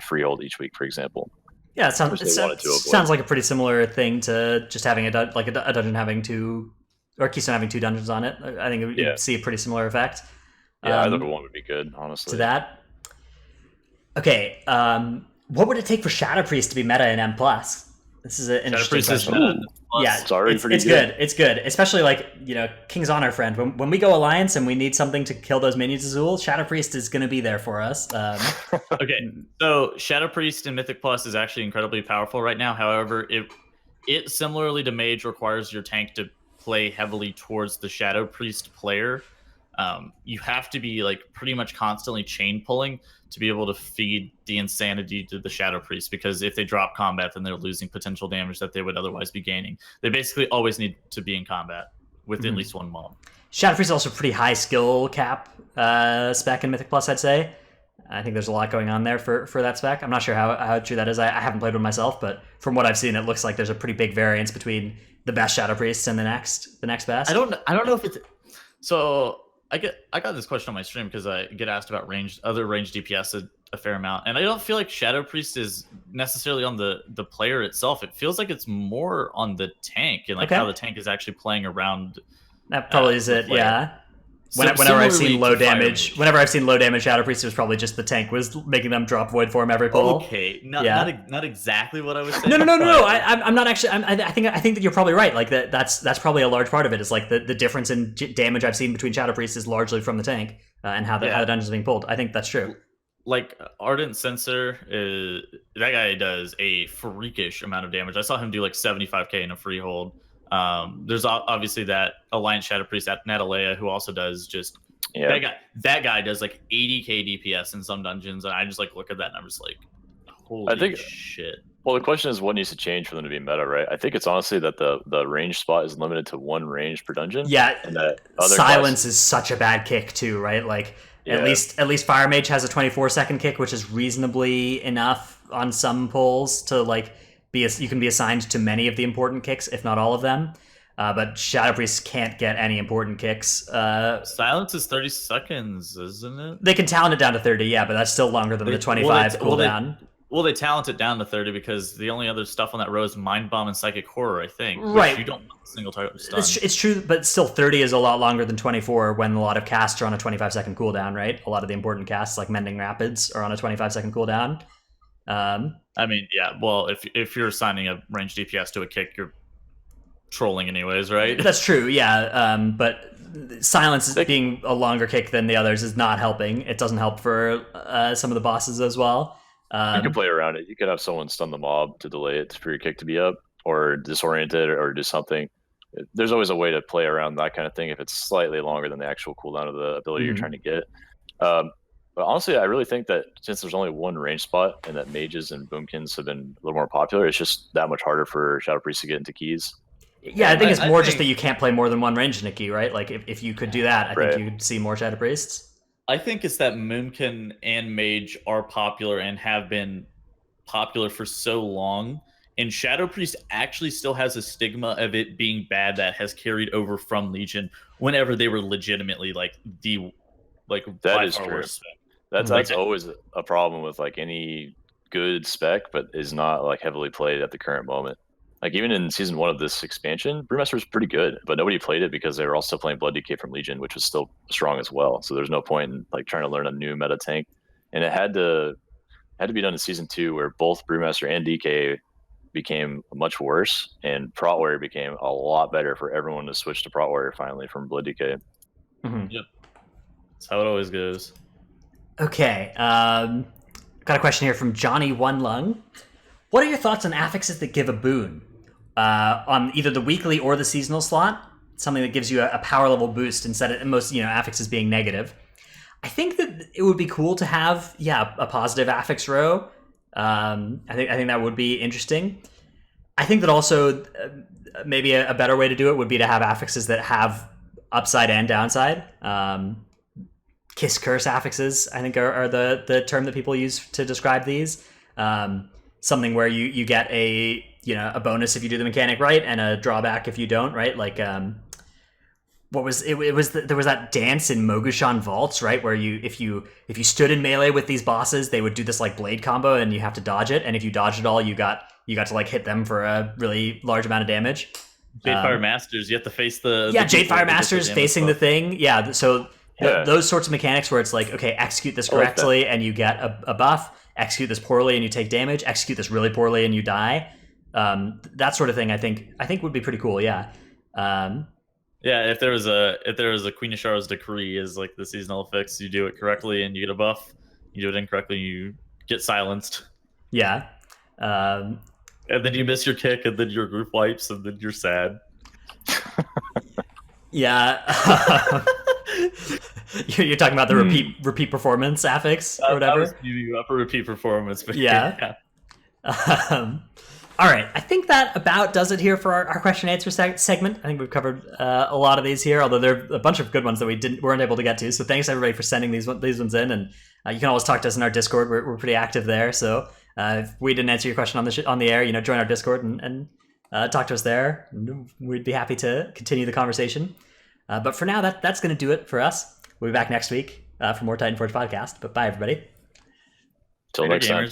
freehold each week, for example. Yeah, it sounds like a pretty similar thing to just having a dungeon having 2, or Keystone having 2 dungeons on it. I think you'd see a pretty similar effect. Yeah, either one would be good, honestly. To that. Okay, what would it take for Shadow Priest to be meta in M+? This is an interesting question. Yeah, it's good. It's good. Especially like, King's Honor friend. When we go Alliance and we need something to kill those minions Azul, Shadow Priest is going to be there for us. Okay, so Shadow Priest in Mythic Plus is actually incredibly powerful right now. However, it similarly to Mage requires your tank to play heavily towards the Shadow Priest player. You have to be like pretty much constantly chain pulling to be able to feed the insanity to the Shadow Priest, because if they drop combat, then they're losing potential damage that they would otherwise be gaining. They basically always need to be in combat with at least one mob. Shadow Priest is also pretty high skill cap spec in Mythic Plus, I'd say. I think there's a lot going on there for that spec. I'm not sure how true that is. I haven't played one myself, but from what I've seen, it looks like there's a pretty big variance between the best Shadow Priests and the next best. I don't know if it's so. I got this question on my stream because I get asked about other ranged DPS a fair amount, and I don't feel like Shadow Priest is necessarily on the player itself. It feels like it's more on the tank and how the tank is actually playing around. That probably is it. Yeah. Whenever I've seen low damage Shadow Priest, it was probably just the tank was making them drop Void Form every pull. Okay, not exactly what I was saying. No. I'm not actually. I think that you're probably right. Like that's probably a large part of it. Is like the difference in damage I've seen between Shadow Priest is largely from the tank and how the dungeon's being pulled. I think that's true. Like Ardent Censor, that guy does a freakish amount of damage. I saw him do like 75k in a freehold. There's obviously that Alliance Shadow Priest at Natalea who also does that guy does like 80k DPS in some dungeons, and I just like look at that and I'm just like, holy shit. Well, the question is what needs to change for them to be meta, right? I think it's honestly that the range spot is limited to 1 range per dungeon. Yeah, and that silence is such a bad kick too, right? Like at least Fire Mage has a 24-second kick, which is reasonably enough on some pulls to like you can be assigned to many of the important kicks, if not all of them. But Shadow Priest can't get any important kicks. Silence is 30 seconds, isn't it? They can talent it down to 30, yeah, but that's still longer than the 25 cooldown. They talent it down to 30 because the only other stuff on that row is Mind Bomb and Psychic Horror, I think. Right. You don't single target stun. It's true, but still 30 is a lot longer than 24 when a lot of casts are on a 25-second cooldown, right? A lot of the important casts, like Mending Rapids, are on a 25-second cooldown. I mean, yeah. Well, if you're assigning a ranged DPS to a kick, you're trolling anyways, right? That's true, yeah. But silence being a longer kick than the others is not helping. It doesn't help for some of the bosses as well. You can play around it. You could have someone stun the mob to delay it for your kick to be up, or disorient it, or do something. There's always a way to play around that kind of thing if it's slightly longer than the actual cooldown of the ability you're trying to get. But honestly, I really think that since there's only 1 range spot and that mages and boomkins have been a little more popular, it's just that much harder for Shadow Priest to get into keys. Yeah, I think it's more just that you can't play more than 1 range in a key, right? Like if you could do that, I think you'd see more Shadow Priests. I think it's that Moonkin and Mage are popular and have been popular for so long, and Shadow Priest actually still has a stigma of it being bad that has carried over from Legion whenever they were legitimately like that is true. That's always a problem with like any good spec, but is not like heavily played at the current moment. Like even in season 1 of this expansion, Brewmaster was pretty good, but nobody played it because they were also playing Blood DK from Legion, which was still strong as well. So there's no point in like trying to learn a new meta tank. And it had to be done in season 2, where both Brewmaster and DK became much worse, and Prot Warrior became a lot better for everyone to switch to Prot Warrior finally from Blood DK. Mm-hmm. Yep, that's how it always goes. Okay, got a question here from Johnny One Lung. What are your thoughts on affixes that give a boon? On either the weekly or the seasonal slot, something that gives you a power level boost instead of most affixes being negative. I think that it would be cool to have a positive affix row. I think that would be interesting. I think that also maybe a better way to do it would be to have affixes that have upside and downside. Kiss curse affixes, I think, are the term that people use to describe these. Something where you get a bonus if you do the mechanic right and a drawback if you don't, right? Like what was it? There was that dance in Mogushan Vaults, right, where if you stood in melee with these bosses, they would do this like blade combo, and you have to dodge it. And if you dodged it all, you got to like hit them for a really large amount of damage. Jadefire Masters, you have to face the Jadefire Masters facing the thing. Yeah, so those sorts of mechanics where it's like, okay, execute this correctly and you get a buff. Execute this poorly and you take damage. Execute this really poorly and you die. That sort of thing, I think would be pretty cool. Yeah. If there was a Queen of Shara's Decree is like the seasonal fix, you do it correctly and you get a buff. You do it incorrectly, you get silenced. Yeah. And then you miss your kick, and then your group wipes, and then you're sad. Yeah. You're talking about the repeat performance affix or whatever. I was you up a repeat performance, but yeah. All right, I think that about does it here for our question and answer segment. I think we've covered a lot of these here, although there are a bunch of good ones that we weren't able to get to. So thanks everybody for sending these ones in, and you can always talk to us in our Discord. We're pretty active there. So if we didn't answer your question on the air, join our Discord and talk to us there. We'd be happy to continue the conversation. But for now, that's going to do it for us. We'll be back next week for more Titanforge podcast. But bye, everybody. Till next time.